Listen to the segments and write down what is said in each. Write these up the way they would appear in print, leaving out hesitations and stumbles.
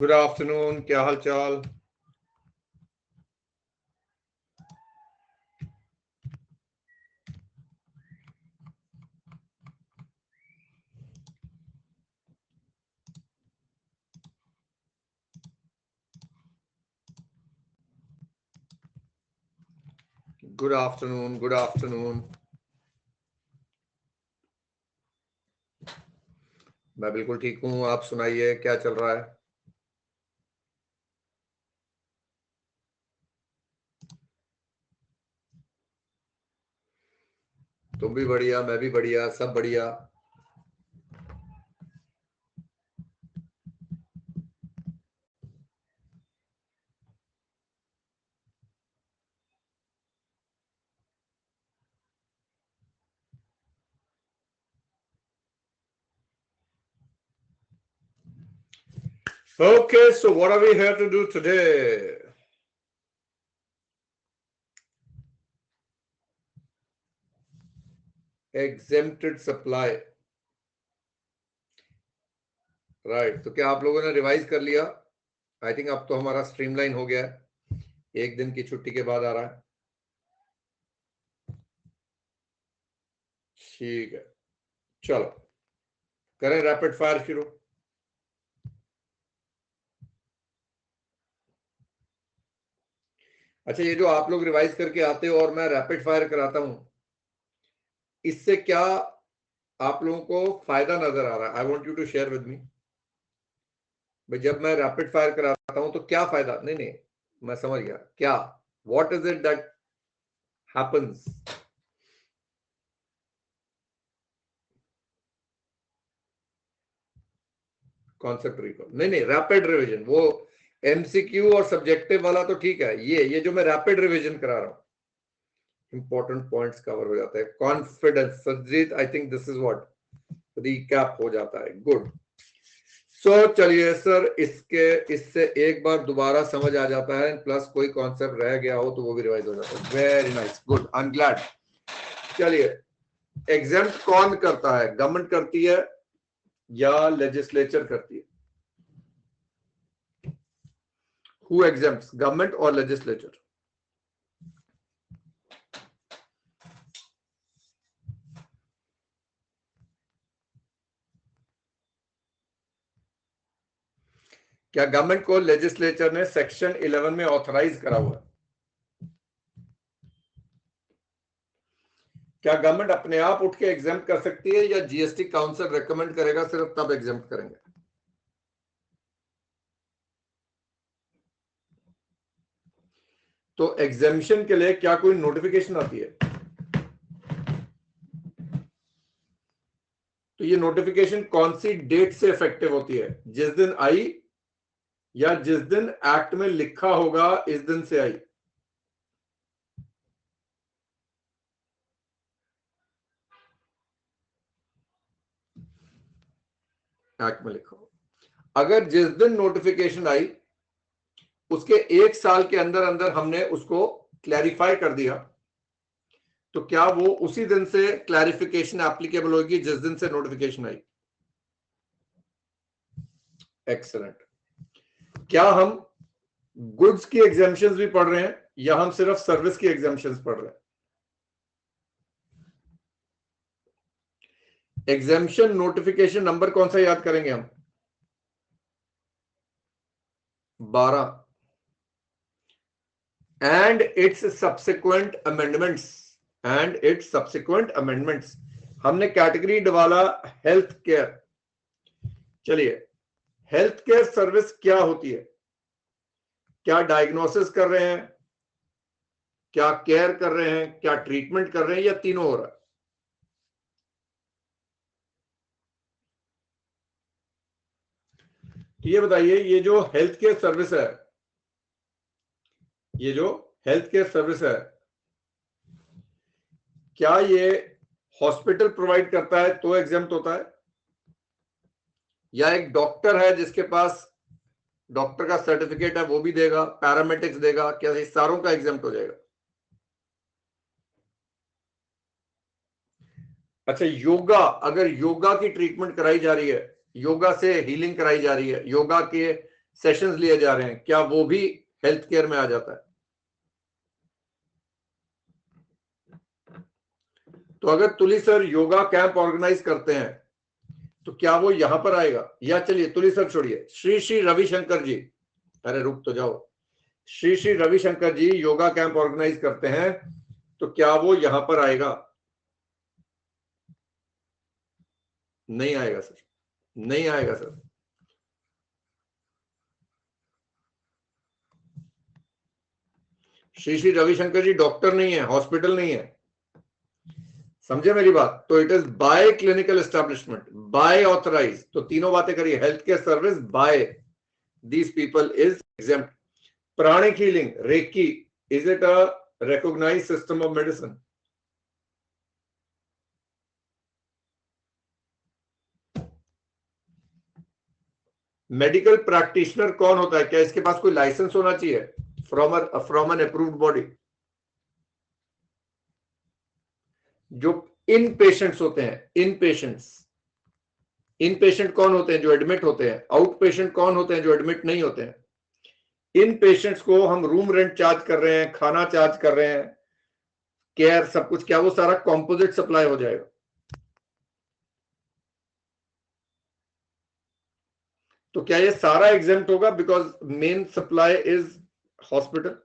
Good afternoon, क्या हाल चाल। Good afternoon, good afternoon. मैं बिल्कुल ठीक हूँ, आप सुनाइए क्या चल रहा है। तुम भी बढ़िया, मैं भी बढ़िया, सब बढ़िया। Okay, so what are we here to do today? Exempted supply. Right, तो क्या आप लोगों ने रिवाइज कर लिया? आई थिंक अब तो हमारा स्ट्रीमलाइन हो गया है, एक दिन की छुट्टी के बाद आ रहा है। ठीक है, चलो करें रैपिड फायर शुरू। अच्छा, ये जो आप लोग रिवाइज करके आते हो और मैं रैपिड फायर कराता हूं, इससे क्या आप लोगों को फायदा नजर आ रहा है? I want you to share with me. भाई, जब मैं रैपिड फायर कराता हूं तो क्या फायदा? नहीं नहीं, मैं समझ गया क्या। What is it that happens? Concept recall? नहीं नहीं, रैपिड रिवीजन। वो एमसीक्यू और सब्जेक्टिव वाला तो ठीक है, ये जो मैं रैपिड रिवीजन करा रहा हूं, इंपॉर्टेंट पॉइंट्स कवर हो जाता है। Confidence, Sajit, I think this is what recap हो जाता है। गुड। सो चलिए सर, इससे एक बार दोबारा समझ आ जाता है, प्लस कोई कॉन्सेप्ट रह गया हो तो वो भी रिवाइज हो जाता है। Very nice, good, I am glad. चलिए, एग्जेम्प्ट कौन करता है? गवर्नमेंट करती है या लेजिस्लेचर करती है? हु एग्जेम्प्ट्स, गवर्नमेंट और लेजिस्लेचर? क्या गवर्नमेंट को लेजिस्लेचर ने सेक्शन 11 में ऑथराइज करा हुआ है? क्या गवर्नमेंट अपने आप उठ के एग्जेम्प्ट कर सकती है या जीएसटी काउंसिल रेकमेंड करेगा सिर्फ तब एग्जेम्प्ट करेंगे? तो एग्जेम्पशन के लिए क्या कोई नोटिफिकेशन आती है? तो ये नोटिफिकेशन कौन सी डेट से इफेक्टिव होती है? जिस दिन आई या जिस दिन एक्ट में लिखा होगा इस दिन से आई? एक्ट में लिखा होगा। अगर जिस दिन नोटिफिकेशन आई उसके एक साल के अंदर अंदर हमने उसको क्लैरिफाई कर दिया, तो क्या वो उसी दिन से क्लैरिफिकेशन एप्लीकेबल होगी जिस दिन से नोटिफिकेशन आई? एक्सलेंट। क्या हम गुड्स की एग्जाम्पशंस भी पढ़ रहे हैं या हम सिर्फ सर्विस की एग्जाम्पशंस पढ़ रहे हैं? एग्जाम्पशन नोटिफिकेशन नंबर कौन सा याद करेंगे हम? 12 एंड इट्स सब्सिक्वेंट अमेंडमेंट्स। हमने कैटेगरी डाला हेल्थ केयर। चलिए, हेल्थ केयर सर्विस क्या होती है? क्या डायग्नोसिस कर रहे हैं, क्या केयर कर रहे हैं, क्या ट्रीटमेंट कर रहे हैं, या तीनों हो रहा है? तो ये बताइए, ये जो हेल्थ केयर सर्विस है, ये जो हेल्थ केयर सर्विस है, क्या ये हॉस्पिटल प्रोवाइड करता है तो एग्जेम्प्ट होता है, या एक डॉक्टर है जिसके पास डॉक्टर का सर्टिफिकेट है वो भी देगा, पैरामेडिक्स देगा, क्या ये सारों का एग्जेम्प्ट हो जाएगा? अच्छा, योगा, अगर योगा की ट्रीटमेंट कराई जा रही है, योगा से हीलिंग कराई जा रही है, योगा के सेशंस लिए जा रहे हैं, क्या वो भी हेल्थ केयर में आ जाता है? तो अगर तुली सर योगा कैंप ऑर्गेनाइज करते हैं तो क्या वो यहां पर आएगा? या चलिए तुली सर छोड़िए, श्री श्री रविशंकर जी, अरे रुक तो जाओ, श्री श्री रविशंकर जी योगा कैंप ऑर्गेनाइज करते हैं तो क्या वो यहां पर आएगा? नहीं आएगा सर, नहीं आएगा सर। श्री श्री रविशंकर जी डॉक्टर नहीं है, हॉस्पिटल नहीं है, समझे मेरी बात? तो it is by clinical establishment, by authorise, तो तीनों बातें करिए, health care service by these people is exempt. Pranic healing, reiki, is it a recognized system of medicine? Medical practitioner कौन होता है? क्या इसके पास कोई लाइसेंस होना चाहिए फ्रॉम एन अप्रूव्ड बॉडी? जो इन पेशेंट्स होते हैं, इन पेशेंट कौन होते हैं? जो एडमिट होते हैं। आउट पेशेंट कौन होते हैं? जो एडमिट नहीं होते हैं। इन पेशेंट्स को हम रूम रेंट चार्ज कर रहे हैं, खाना चार्ज कर रहे हैं, केयर सब कुछ, क्या वो सारा कॉम्पोजिट सप्लाई हो जाएगा? तो क्या ये सारा एग्जेम्प्ट होगा because main supply is hospital?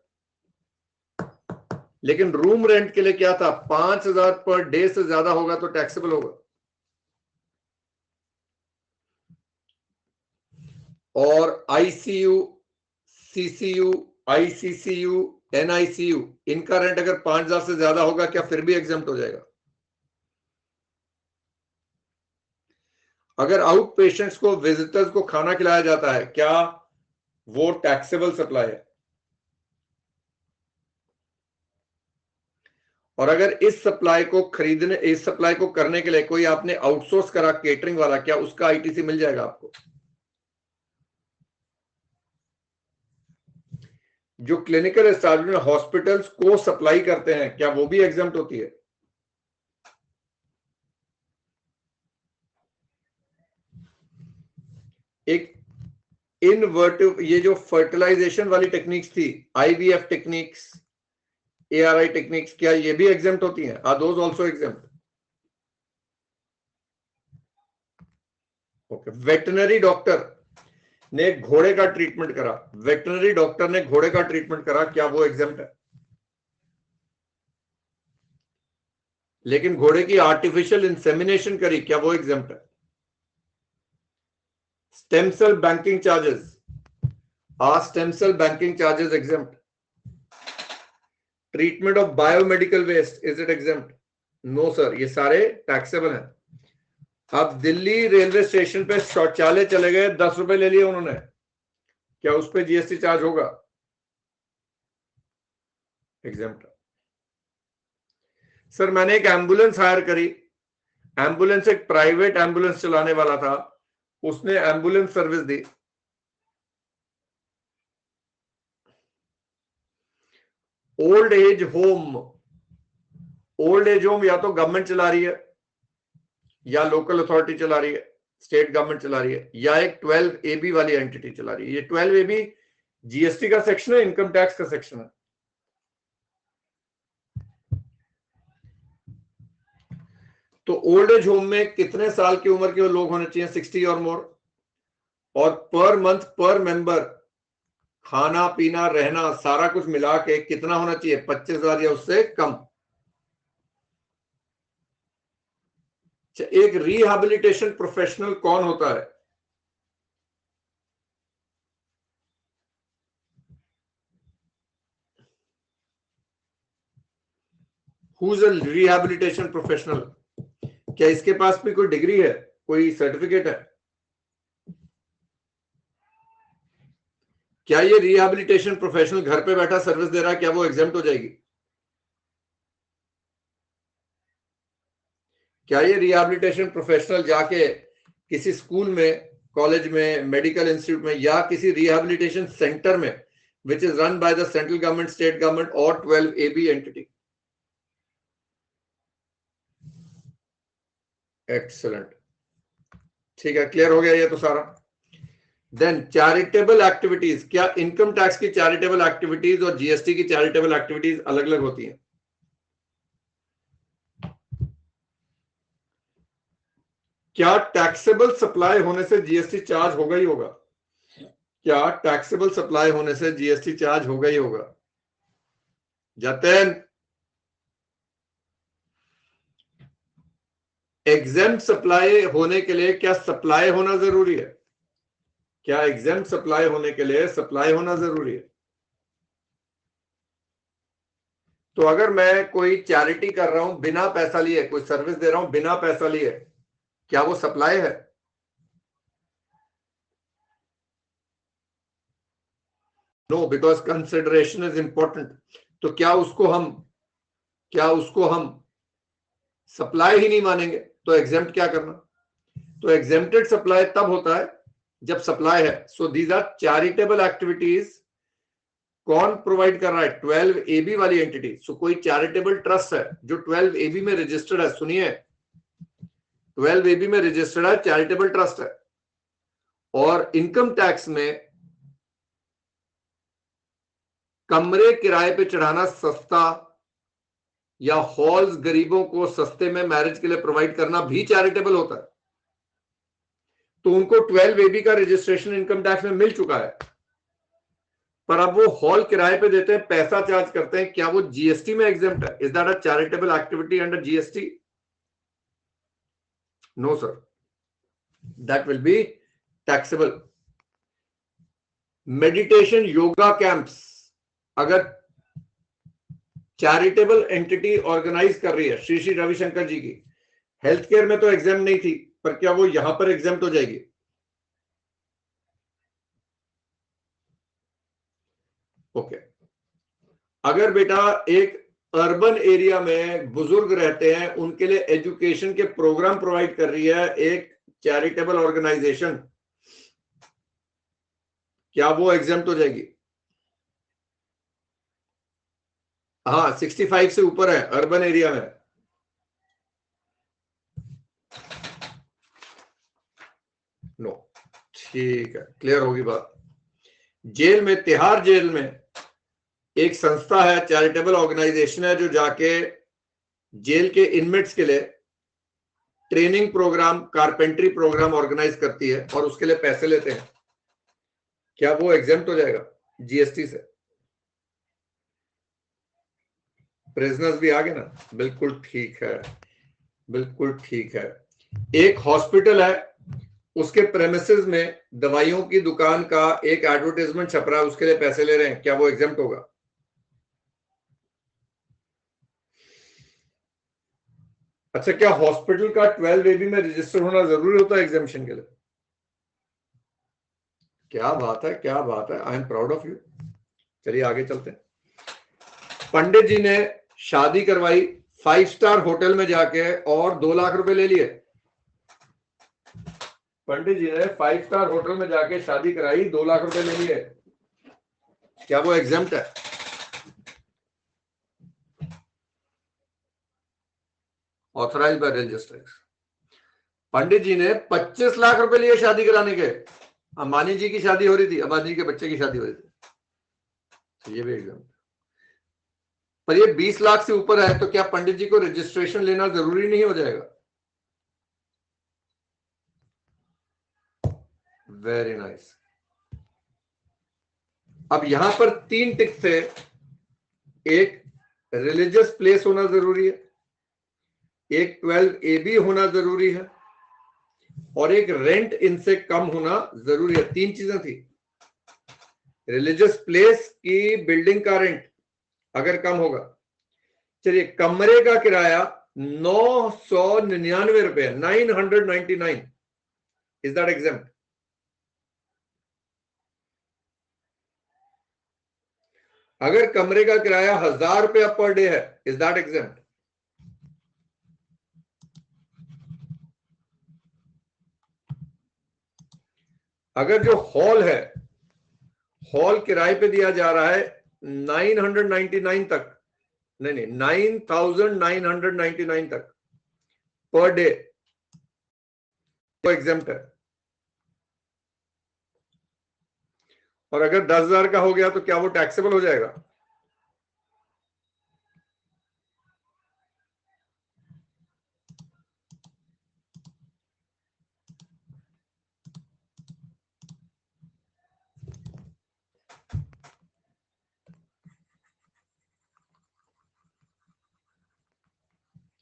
लेकिन रूम रेंट के लिए क्या था, 5,000 पर डे से ज्यादा होगा तो टैक्सेबल होगा। और आईसीयू, सीसीयू, आईसीसीयू, एनआईसीयू, इनका रेंट अगर 5,000 से ज्यादा होगा क्या फिर भी एग्जेम्प्ट हो जाएगा? अगर आउट पेशेंट्स को, विजिटर्स को खाना खिलाया जाता है, क्या वो टैक्सेबल सप्लाई है? और अगर इस सप्लाई को खरीदने, इस सप्लाई को करने के लिए कोई आपने आउटसोर्स करा केटरिंग वाला, क्या उसका आईटीसी मिल जाएगा आपको? जो क्लिनिकल एस्टैब्लिशमेंट हॉस्पिटल्स को सप्लाई करते हैं, क्या वो भी एग्जेम्प्ट होती है? एक इनवर्टिव, ये जो फर्टिलाइजेशन वाली टेक्निक्स थी, आईवीएफ टेक्निक्स, एआरआई टेक्निक्स, क्या ये भी एग्जेम्प्ट होती हैं? Are those also exempt? Okay. Veterinary doctor ने घोड़े का ट्रीटमेंट करा, वेटनरी डॉक्टर ने घोड़े का ट्रीटमेंट करा, क्या वो एग्जेम्प्ट है? लेकिन घोड़े की आर्टिफिशियल इंसेमिनेशन करी, क्या वो एग्जेम्प्ट है? Stem cell banking charges, are stem cell banking charges exempt? Treatment of biomedical waste, is it exempt? No sir, ये सारे टैक्सेबल हैं। अब दिल्ली रेलवे स्टेशन पे शौचालय चले गए, 10 रुपए ले लिए उन्होंने, क्या उस पर जीएसटी चार्ज होगा? एग्जेम्प्ट। सर मैंने एक एम्बुलेंस हायर करी, एम्बुलेंस एक प्राइवेट एम्बुलेंस चलाने वाला था, उसने एम्बुलेंस सर्विस दी। Old age home, old age home या तो गवर्नमेंट चला रही है, या लोकल अथॉरिटी चला रही है, स्टेट गवर्नमेंट चला रही है, या एक 12AB वाली एंटिटी चला रही है। ये 12AB जीएसटी का सेक्शन है, इनकम टैक्स का सेक्शन है। तो ओल्ड एज होम में कितने साल की उम्र के लोग होने चाहिए? 60 और मोर। और पर मंथ पर मेंबर खाना पीना रहना सारा कुछ मिला के कितना होना चाहिए? 25,000 या उससे कम। एक रिहैबिलिटेशन प्रोफेशनल कौन होता है? Who is a rehabilitation professional? क्या इसके पास भी कोई डिग्री है, कोई सर्टिफिकेट है? क्या ये रिहैबिलिटेशन प्रोफेशनल घर पे बैठा सर्विस दे रहा है, क्या वो एग्जेम्प्ट हो जाएगी? क्या ये रिहैबिलिटेशन प्रोफेशनल जाके किसी स्कूल में, कॉलेज में, मेडिकल इंस्टीट्यूट में, या किसी रिहैबिलिटेशन सेंटर में which is run by the central government, state government और 12AB एंटिटी? एक्सलेंट, ठीक है, क्लियर हो गया ये तो सारा। देन चैरिटेबल एक्टिविटीज, क्या इनकम टैक्स की चैरिटेबल एक्टिविटीज और जीएसटी की चैरिटेबल एक्टिविटीज अलग अलग होती हैं? क्या टैक्सेबल सप्लाई होने से जीएसटी चार्ज होगा ही होगा? क्या टैक्सेबल सप्लाई होने से जीएसटी चार्ज होगा ही होगा? जतन, एग्जेम्प्ट सप्लाई होने के लिए क्या सप्लाई होना जरूरी है? क्या एग्जेम्प्ट सप्लाई होने के लिए सप्लाई होना जरूरी है? तो अगर मैं कोई चैरिटी कर रहा हूं बिना पैसा लिए, कोई सर्विस दे रहा हूं बिना पैसा लिए, क्या वो सप्लाई है? No, because consideration is important. तो क्या उसको हम सप्लाई ही नहीं मानेंगे? तो एग्जेम्प्ट क्या करना? तो एग्जेम्प्टेड सप्लाई तब होता है जब सप्लाई है। So these are charitable activities. कौन प्रोवाइड कर रहा है? 12 AB वाली एंटिटी। सो कोई चैरिटेबल ट्रस्ट है जो 12 AB में रजिस्टर्ड है, सुनिए 12 AB में रजिस्टर्ड है, चैरिटेबल ट्रस्ट है। और इनकम टैक्स में कमरे किराए पे चढ़ाना सस्ता, या हॉल्स गरीबों को सस्ते में मैरिज के लिए प्रोवाइड करना भी चैरिटेबल होता है। तो उनको 12 AB का रजिस्ट्रेशन इनकम टैक्स में मिल चुका है, पर अब वो हॉल किराए पे देते हैं, पैसा चार्ज करते हैं, क्या वो जीएसटी में एग्जेम्प्ट है? Is that a charitable activity under GST? No sir, that will be taxable. Meditation yoga camps अगर चैरिटेबल एंटिटी ऑर्गेनाइज कर रही है, श्री श्री रविशंकर जी की, हेल्थ केयर में तो एग्जाम नहीं थी, पर क्या वो यहां पर एग्जाम हो जाएगी? ओके। अगर बेटा एक अर्बन एरिया में बुजुर्ग रहते हैं, उनके लिए एजुकेशन के प्रोग्राम प्रोवाइड कर रही है एक चैरिटेबल ऑर्गेनाइजेशन, क्या वो एग्जाम्प्ट हो जाएगी? हाँ, 65 से ऊपर है अर्बन एरिया में। नो, ठीक है, क्लियर होगी बात। जेल में, तिहाड़ जेल में एक संस्था है, चैरिटेबल ऑर्गेनाइजेशन है, जो जाके जेल के इनमेट्स के लिए training programme, carpentry programme organise करती है और उसके लिए पैसे लेते हैं, क्या वो एग्जेम्प्ट हो जाएगा जीएसटी से? प्रिजनर्स भी आ गए ना, बिल्कुल ठीक है, बिल्कुल ठीक है। एक हॉस्पिटल है, उसके प्रेमिसेस में दवाइयों की दुकान का एक एडवर्टाइजमेंट छप रहा है, उसके लिए पैसे ले रहे हैं, क्या वो एग्जेम्प्ट होगा? अच्छा, क्या हॉस्पिटल का 12 AB में रजिस्टर होना जरूरी होता है एग्जामिशन के लिए? क्या बात है, क्या बात है, I am proud of you. चलिए आगे चलते हैं। पंडित जी ने शादी करवाई 5 स्टार होटल में जाके और 2 लाख रुपए ले लिए। पंडित जी ने 5 स्टार होटल में जाके शादी कराई, 2 लाख रुपए ले लिए, क्या वो एग्जेम्प्ट है? Authorise by register. Pandit ji ने 25 लाख रुपए लिए शादी कराने के, अंबानी जी की शादी हो रही थी, अंबानी के बच्चे की शादी हो रही थी, तो ये भी एग्जाम्प्ट। पर ये 20 लाख से ऊपर है, तो क्या पंडित जी को रजिस्ट्रेशन लेना जरूरी नहीं हो जाएगा? Very nice. अब यहां पर 3 टिक थे, एक रिलीजियस प्लेस होना जरूरी है, एक 12 AB होना जरूरी है, और एक रेंट इनसे कम होना जरूरी है। 3 चीजें थी। रिलीजियस प्लेस की बिल्डिंग का रेंट अगर कम होगा, चलिए कमरे का किराया 999 रुपए, 999, इज दैट एग्जाम्प्ट? अगर कमरे का किराया 1000 रुपया पर डे है, इज दैट एग्जाम्प्ट? अगर जो हॉल है, हॉल किराए पे दिया जा रहा है 999 तक, नहीं 9999 तक पर डे, तो एग्जाम्प्ट है। और अगर 10,000 का हो गया तो क्या वो टैक्सेबल हो जाएगा?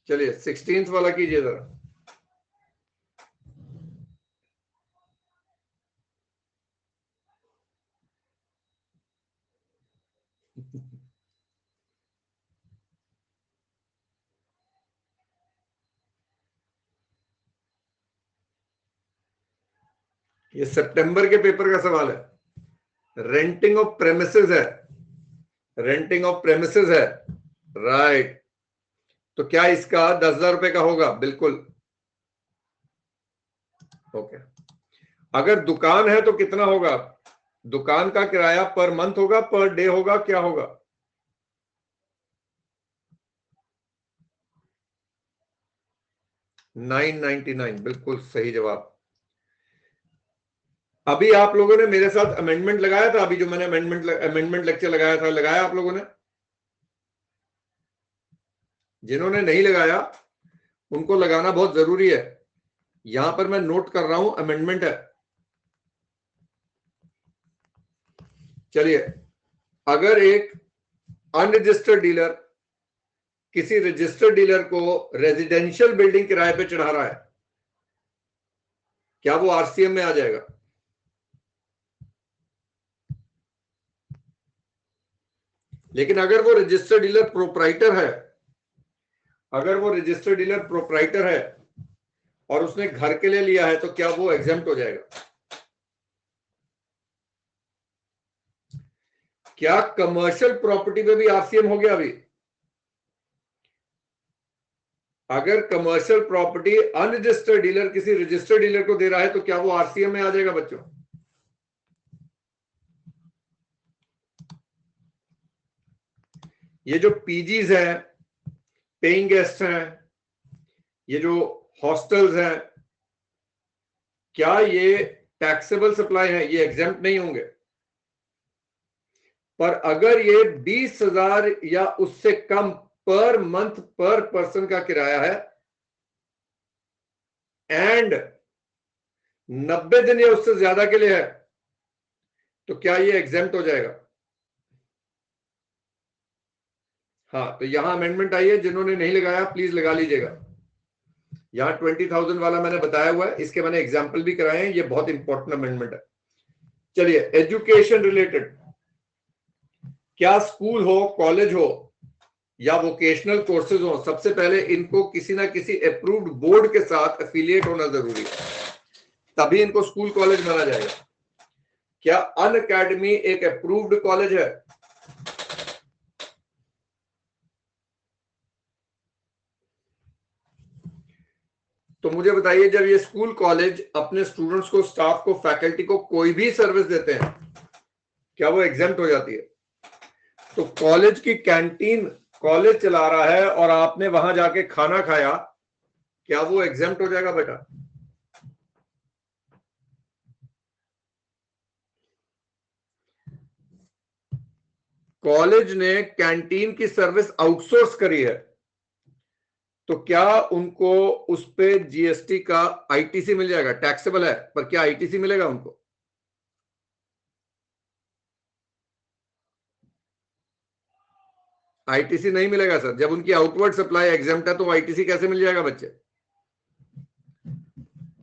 चलिए 16th वाला कीजिए जरा। ये सितंबर के पेपर का सवाल है। रेंटिंग ऑफ प्रेमिसेस है, रेंटिंग ऑफ प्रेमिसेस है, राइट। तो क्या इसका 10,000 रुपए का होगा? बिल्कुल। ओके। अगर दुकान है तो कितना होगा? दुकान का किराया पर मंथ होगा, पर डे होगा, क्या होगा? $999, बिल्कुल सही जवाब। अभी आप लोगों ने मेरे साथ अमेंडमेंट लगाया था, अभी जो मैंने अमेंडमेंट लेक्चर लगाया था, लगाया आप लोगों ने? जिन्होंने नहीं लगाया उनको लगाना बहुत जरूरी है। यहां पर मैं नोट कर रहा हूं, अमेंडमेंट है। चलिए, अगर एक अनरजिस्टर्ड डीलर किसी रजिस्टर्ड डीलर को रेजिडेंशियल बिल्डिंग किराए पे चढ़ा रहा है, क्या वो आरसीएम में आ जाएगा? लेकिन अगर वो रजिस्टर्ड डीलर प्रोप्राइटर है, अगर वो रजिस्टर्ड डीलर प्रोप्राइटर है और उसने घर के लिए लिया है, तो क्या वो एग्जेम्प्ट हो जाएगा? क्या कमर्शियल प्रॉपर्टी में भी आरसीएम हो गया? अभी अगर कमर्शियल प्रॉपर्टी अनरजिस्टर्ड डीलर किसी रजिस्टर्ड डीलर को दे रहा है, तो क्या वो आरसीएम में आ जाएगा बच्चों? ये जो पीजीज है, पेइंग गेस्ट हैं, ये जो हॉस्टल्स हैं, क्या ये टैक्सेबल सप्लाई है? ये एग्जेम्प्ट नहीं होंगे। पर अगर ये 20,000 या उससे कम पर मंथ पर पर्सन का किराया है एंड 90 दिन या उससे ज्यादा के लिए है, तो क्या ये एग्जेम्प्ट हो जाएगा? हाँ, तो यहां अमेंडमेंट आई है, जिन्होंने नहीं लगाया प्लीज लगा लीजिएगा। यहां 20,000 वाला मैंने बताया हुआ है, इसके मैंने एग्जाम्पल भी कराए हैं, ये बहुत इंपॉर्टेंट अमेंडमेंट है। चलिए, एजुकेशन रिलेटेड, क्या स्कूल हो, कॉलेज हो या वोकेशनल कोर्सेज हो, सबसे पहले इनको किसी ना किसी अप्रूव्ड बोर्ड के साथ एफिलिएट होना जरूरी है, तभी इनको स्कूल कॉलेज माना जाएगा। क्या अन अकेडमी एक अप्रूव्ड कॉलेज है? तो मुझे बताइए, जब ये स्कूल कॉलेज अपने स्टूडेंट्स को, स्टाफ को, फैकल्टी को कोई भी सर्विस देते हैं, क्या वो एग्जेम्प्ट हो जाती है? तो कॉलेज की कैंटीन कॉलेज चला रहा है और आपने वहां जाके खाना खाया, क्या वो एग्जेम्प्ट हो जाएगा बेटा? कॉलेज ने कैंटीन की सर्विस आउटसोर्स करी है, तो क्या उनको उस पे जीएसटी का आईटीसी मिल जाएगा? टैक्सेबल है, पर क्या आईटीसी मिलेगा उनको? आईटीसी नहीं मिलेगा सर। जब उनकी आउटवर्ड सप्लाई एग्जेम्प्ट है तो आईटीसी कैसे मिल जाएगा बच्चे?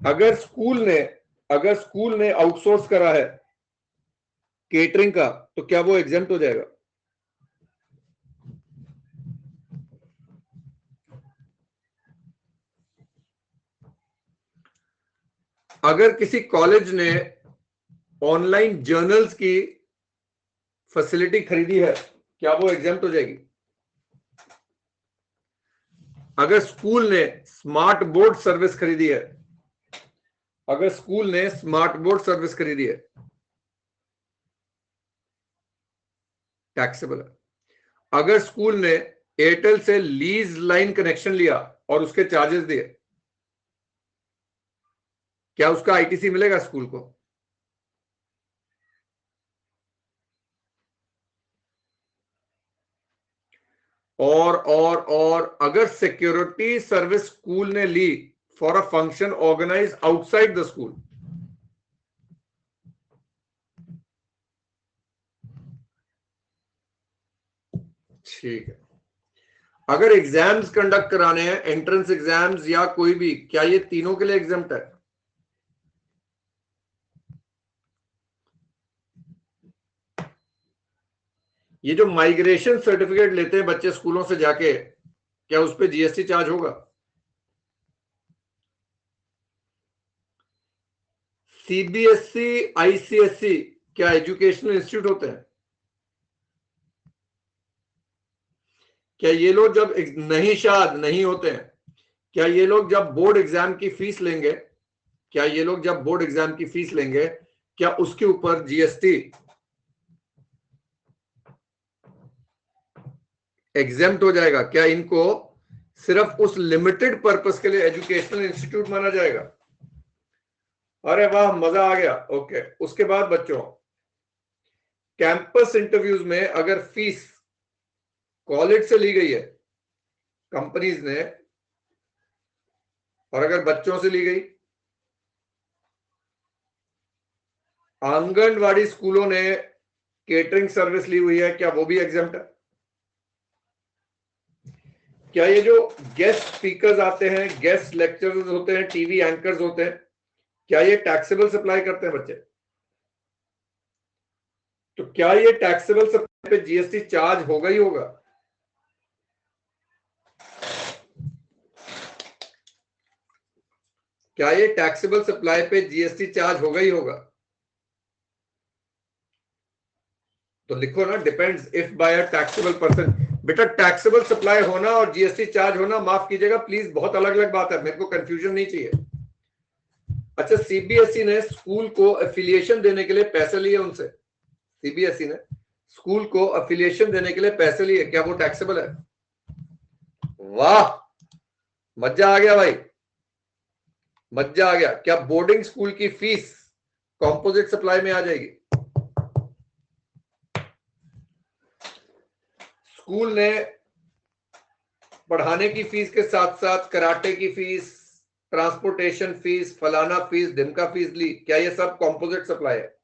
अगर स्कूल ने आउटसोर्स करा है केटरिंग का, तो क्या वो एग्जेम्प्ट हो जाएगा? अगर किसी कॉलेज ने ऑनलाइन जर्नल्स की फैसिलिटी खरीदी है, क्या वो एग्जेम्प्ट हो जाएगी? अगर स्कूल ने स्मार्ट बोर्ड सर्विस खरीदी है, अगर स्कूल ने स्मार्ट बोर्ड सर्विस खरीदी है, टैक्सेबल है। अगर स्कूल ने एयरटेल से लीज लाइन कनेक्शन लिया और उसके चार्जेस दिए, क्या उसका आईटीसी मिलेगा स्कूल को? और अगर सिक्योरिटी सर्विस स्कूल ने ली for a function organise outside the school, ठीक है, अगर एग्जाम्स कंडक्ट कराने हैं, एंट्रेंस एग्जाम्स या कोई भी, क्या ये तीनों के लिए एग्जाम्प्ट है? ये जो माइग्रेशन सर्टिफिकेट लेते हैं बच्चे स्कूलों से जाके, क्या उस पर जीएसटी चार्ज होगा? सीबीएसई, आईसीएसई क्या एजुकेशनल इंस्टीट्यूट होते हैं? क्या ये लोग जब नहीं, शायद नहीं होते हैं, क्या ये लोग जब बोर्ड एग्जाम की फीस लेंगे, क्या ये लोग जब बोर्ड एग्जाम की फीस लेंगे, क्या उसके ऊपर जीएसटी एग्जेम्प्ट हो जाएगा? क्या इनको सिर्फ उस लिमिटेड पर्पस के लिए एजुकेशनल इंस्टीट्यूट माना जाएगा? अरे वाह, मजा आ गया। ओके, उसके बाद बच्चों, कैंपस इंटरव्यूज में अगर फीस कॉलेज से ली गई है कंपनीज ने, और अगर बच्चों से ली गई, आंगनवाड़ी स्कूलों ने केटरिंग सर्विस ली हुई है, क्या वो भी एग्जाम्प्ट है? क्या ये जो गेस्ट स्पीकर्स आते हैं, गेस्ट लेक्चरर्स होते हैं, टीवी एंकर्स होते हैं, क्या ये टैक्सेबल सप्लाई करते हैं बच्चे? तो क्या ये टैक्सेबल सप्लाई पे जीएसटी चार्ज होगा ही होगा? क्या ये टैक्सेबल सप्लाई पे जीएसटी चार्ज होगा ही होगा? तो लिखो ना, depends if bye a taxable person. बेटा, टैक्सेबल सप्लाई होना और जीएसटी चार्ज होना, माफ कीजिएगा प्लीज, बहुत अलग अलग बात है, मेरे को कंफ्यूजन नहीं चाहिए। अच्छा, सीबीएसई ने स्कूल को एफिलिएशन देने के लिए पैसे लिए उनसे, सीबीएसई ने स्कूल को एफिलिएशन देने के लिए पैसे लिए, क्या वो टैक्सेबल है? वाह, मजा आ गया भाई, मजा आ गया। क्या बोर्डिंग स्कूल की फीस कंपोजिट सप्लाई में आ जाएगी? स्कूल ने पढ़ाने की फीस के साथ साथ कराटे की फीस, ट्रांसपोर्टेशन फीस, फलाना फीस, ढिमका फीस ली, क्या ये सब कंपोजिट सप्लाई है?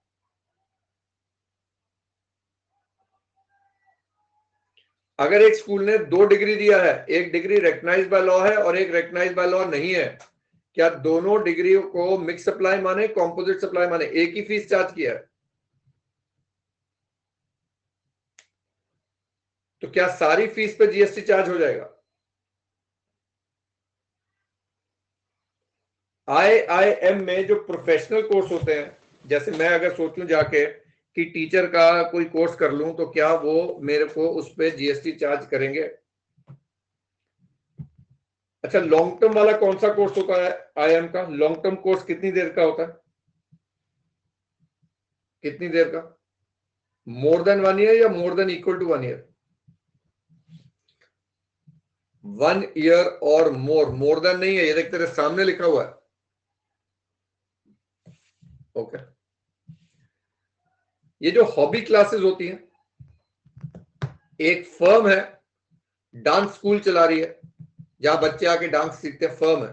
अगर एक स्कूल ने 2 डिग्री दिया है, एक डिग्री रिकग्नाइज्ड बाय लॉ है और एक रिकग्नाइज्ड बाय लॉ नहीं है, क्या दोनों डिग्रियों को मिक्स सप्लाई माने, कंपोजिट सप्लाई माने, एक ही फीस चार्ज किया है? तो क्या सारी फीस पे जीएसटी चार्ज हो जाएगा? आईआईएम में जो प्रोफेशनल कोर्स होते हैं, जैसे मैं अगर सोचूं जाके कि टीचर का कोई कोर्स कर लूं, तो क्या वो मेरे को उस पर जीएसटी चार्ज करेंगे? अच्छा, लॉन्ग टर्म वाला कौन सा कोर्स होता है आईआईएम का? लॉन्ग टर्म कोर्स कितनी देर का होता है? कितनी देर का? मोर देन 1 ईयर या more than equal to 1 year? 1 year और मोर देन नहीं है, ये देख तेरे सामने लिखा हुआ है। ओके, ये जो हॉबी क्लासेस होती हैं, एक फर्म है डांस स्कूल चला रही है जहां बच्चे आके डांस सीखते हैं, फर्म है,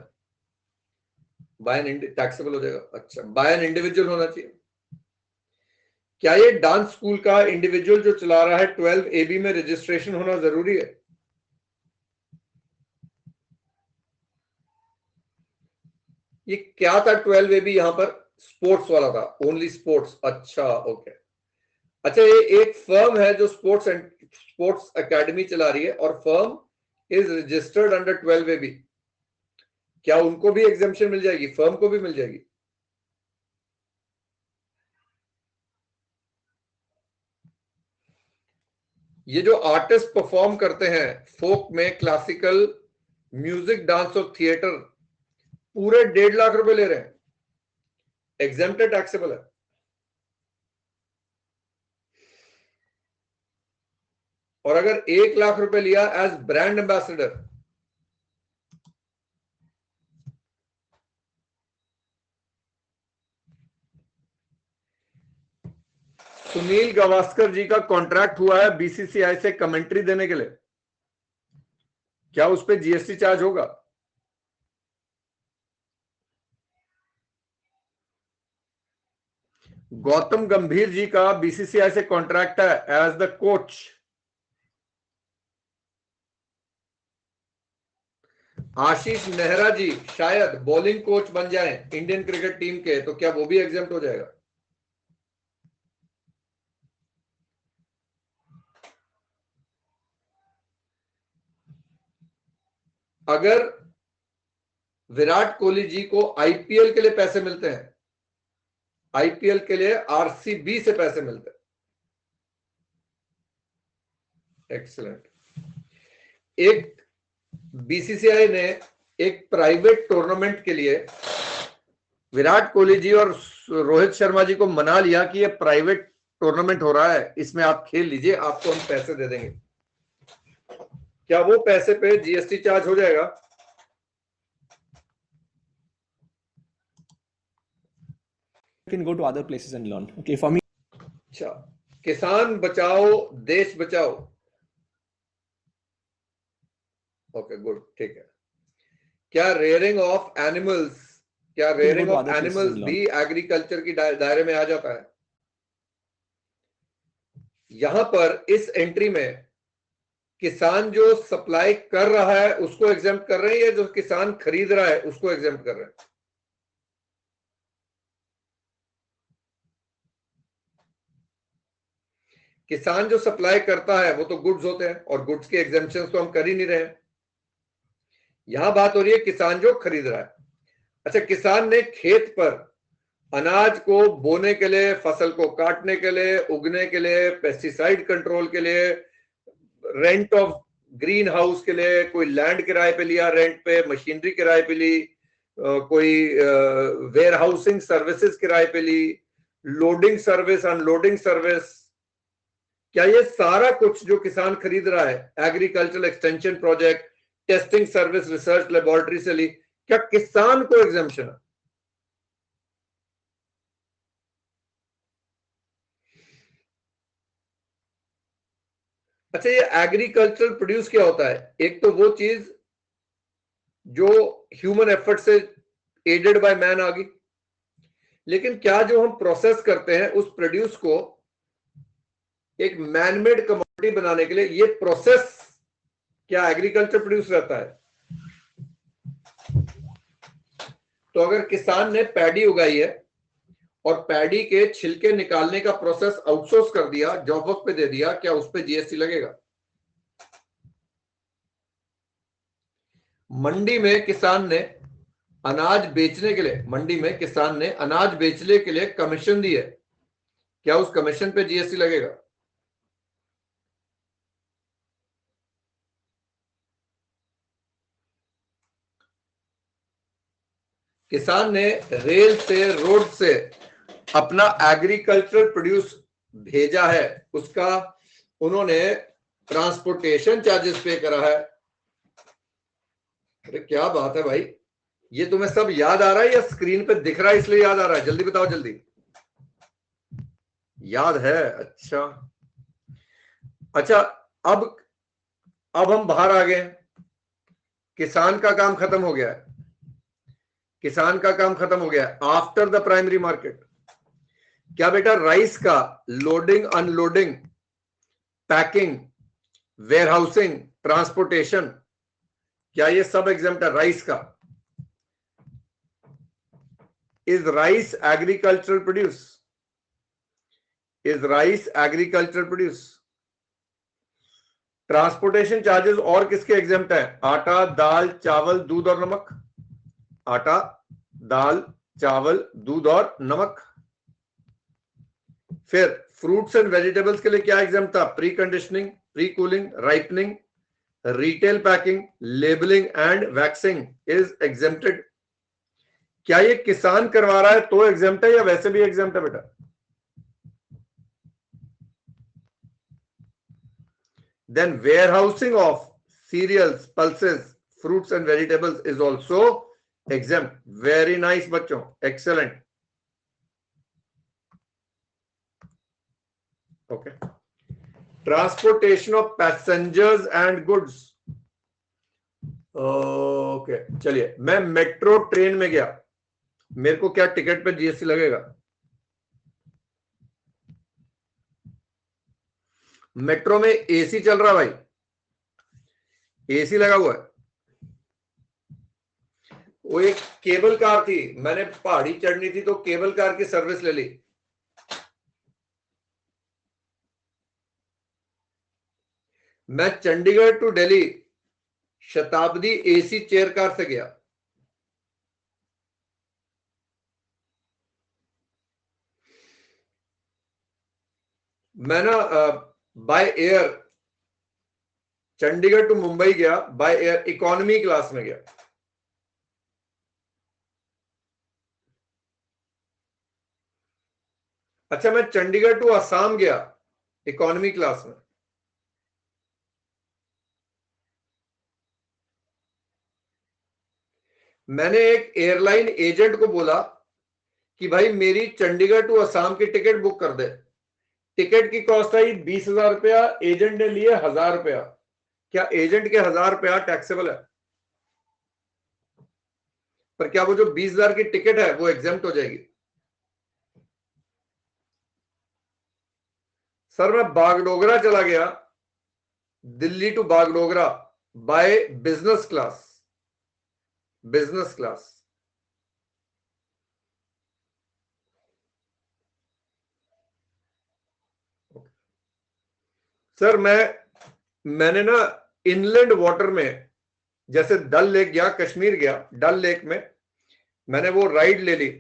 बाय एन टैक्सेबल हो जाएगा? अच्छा, बाय एन इंडिविजुअल होना चाहिए। क्या ये डांस स्कूल का इंडिविजुअल जो चला रहा है 12AB में रजिस्ट्रेशन होना जरूरी है? ये क्या था 12AB यहां पर? स्पोर्ट्स वाला था, ओनली स्पोर्ट्स। अच्छा, ओके। अच्छा, ये एक फर्म है जो स्पोर्ट्स एकेडमी चला रही है और firm is registered under 12AB, क्या उनको भी एग्जेम्पशन मिल जाएगी? फर्म को भी मिल जाएगी? ये जो आर्टिस्ट परफॉर्म करते हैं फोक में, क्लासिकल म्यूजिक, डांस और थिएटर, पूरे 1.5 लाख रुपए ले रहे हैं, एग्जेम्प्टेड टैक्सेबल है? और अगर 1 लाख रुपए लिया as brand ambassador, Sunil Gavaskar ji का कॉन्ट्रैक्ट हुआ है बीसीसीआई से कमेंट्री देने के लिए, क्या उस पर जीएसटी चार्ज होगा? गौतम गंभीर जी का बीसीसीआई से कॉन्ट्रैक्ट है एज द कोच। आशीष नेहरा जी शायद बॉलिंग कोच बन जाएं इंडियन क्रिकेट टीम के, तो क्या वो भी एग्जेम्प्ट हो जाएगा? अगर विराट कोहली जी को आईपीएल के लिए पैसे मिलते हैं, आईपीएल के लिए आरसीबी से पैसे मिलते हैं, एक्सीलेंट। एक बीसीसीआई ने एक प्राइवेट टूर्नामेंट के लिए विराट कोहली जी और रोहित शर्मा जी को मना लिया कि ये प्राइवेट टूर्नामेंट हो रहा है, इसमें आप खेल लीजिए, आपको हम पैसे दे देंगे। क्या वो पैसे पे जीएसटी चार्ज हो जाएगा? Can go to other places and learn. Okay, for me. अच्छा, किसान बचाओ देश बचाओ। ओके गुड, ठीक है। क्या रेयरिंग ऑफ एनिमल्स भी एग्रीकल्चर की दायरे में आ जाता है? यहां पर इस एंट्री में किसान जो सप्लाई कर रहा है उसको एग्जेम्प्ट कर रहे हैं, या जो किसान खरीद रहा है उसको एग्जेम्प्ट कर रहे हैं? किसान जो सप्लाई करता है वो तो गुड्स होते हैं, और गुड्स के एग्जेम्पशन तो हम कर ही नहीं रहे हैं। यहां बात हो रही है किसान जो खरीद रहा है। अच्छा, किसान ने खेत पर अनाज को बोने के लिए, फसल को काटने के लिए, उगने के लिए, पेस्टिसाइड कंट्रोल के लिए, रेंट ऑफ ग्रीन हाउस के लिए कोई लैंड किराए पे लिया, रेंट पे मशीनरी किराए पे ली, कोई वेयर हाउसिंग सर्विसेज किराए पे ली, लोडिंग सर्विस, अनलोडिंग सर्विस, क्या ये सारा कुछ जो किसान खरीद रहा है, agricultural extension project, testing service, research laboratory से ली, क्या किसान को एग्जेम्पशन है? अच्छा, ये एग्रीकल्चरल प्रोड्यूस क्या होता है? एक तो वो चीज जो ह्यूमन एफर्ट से एडेड बाय मैन आ गई, लेकिन क्या जो हम प्रोसेस करते हैं उस प्रोड्यूस को एक मैनमेड कमोडिटी बनाने के लिए, ये प्रोसेस क्या एग्रीकल्चर प्रोड्यूस रहता है? तो अगर किसान ने पैडी उगाई है और पैडी के छिलके निकालने का प्रोसेस आउटसोर्स कर दिया, जॉब वर्क पे दे दिया, क्या उस पे जीएसटी लगेगा? मंडी में किसान ने अनाज बेचने के लिए, मंडी में किसान ने अनाज बेचने के लिए कमीशन दी है, क्या उस कमीशन पे जीएसटी लगेगा? किसान ने रेल से, रोड से अपना एग्रीकल्चरल प्रोड्यूस भेजा है, उसका उन्होंने ट्रांसपोर्टेशन चार्जेस पे करा है। अरे क्या बात है भाई, ये तुम्हें सब याद आ रहा है या स्क्रीन पे दिख रहा है इसलिए याद आ रहा है? जल्दी बताओ, जल्दी। याद है? अच्छा अच्छा, अब हम बाहर आ गए, किसान का काम खत्म हो गया है, किसान का काम खत्म हो गया है। आफ्टर द प्राइमरी मार्केट, क्या बेटा राइस का loading, unloading, packing, warehousing, transportation, क्या ये सब एग्जेम्प्ट है राइस का? Is rice agricultural produce? Is rice agricultural produce? Transportation charges और किसके एग्जेम्प्ट है? आटा, दाल, चावल, दूध और नमक। आटा, दाल, चावल, दूध और नमक। फिर फ्रूट्स एंड वेजिटेबल्स के लिए क्या एग्जाम्प्ट था? Pre conditioning, pre cooling, ripening, retail packing, labelling and waxing is exempted. क्या ये किसान करवा रहा है तो एग्जेम्प्ट है या वैसे भी एग्जेम्प्ट है बेटा? Then warehousing of cereals, pulses, fruits and vegetables is also exempt. Very nice बच्चों, excellent. Okay. Transportation of passengers and goods okay चलिए, मैं मेट्रो ट्रेन में गया, मेरे को क्या टिकट पे जीएसटी लगेगा? मेट्रो में एसी चल रहा भाई, एसी लगा हुआ है। वो एक केबल कार थी, मैंने पहाड़ी चढ़नी थी तो केबल कार की सर्विस ले ली। मैं Chandigarh to Delhi Shatabdi AC chair car से गया। मैं ना by air Chandigarh to Mumbai गया, बाय एयर इकोनॉमी क्लास में गया। अच्छा, मैं चंडीगढ़ टू असम गया इकोनॉमी क्लास में। मैंने एक एयरलाइन एजेंट को बोला कि भाई मेरी चंडीगढ़ टू असम की टिकट बुक कर दे। टिकट की कॉस्ट आई 20,000 रुपया, एजेंट ने लिए 1,000 रुपया। क्या एजेंट के 1,000 रुपया टैक्सेबल है? पर क्या वो जो 20,000 की टिकट है वो एग्जेम्प्ट हो जाएगी? सर मैं बागडोगरा चला गया, Delhi to Bagdogra by business class, business class. Sir मैंने ना इनलैंड वाटर में, जैसे डल लेक गया, कश्मीर गया, डल लेक में मैंने वो राइड ले ली,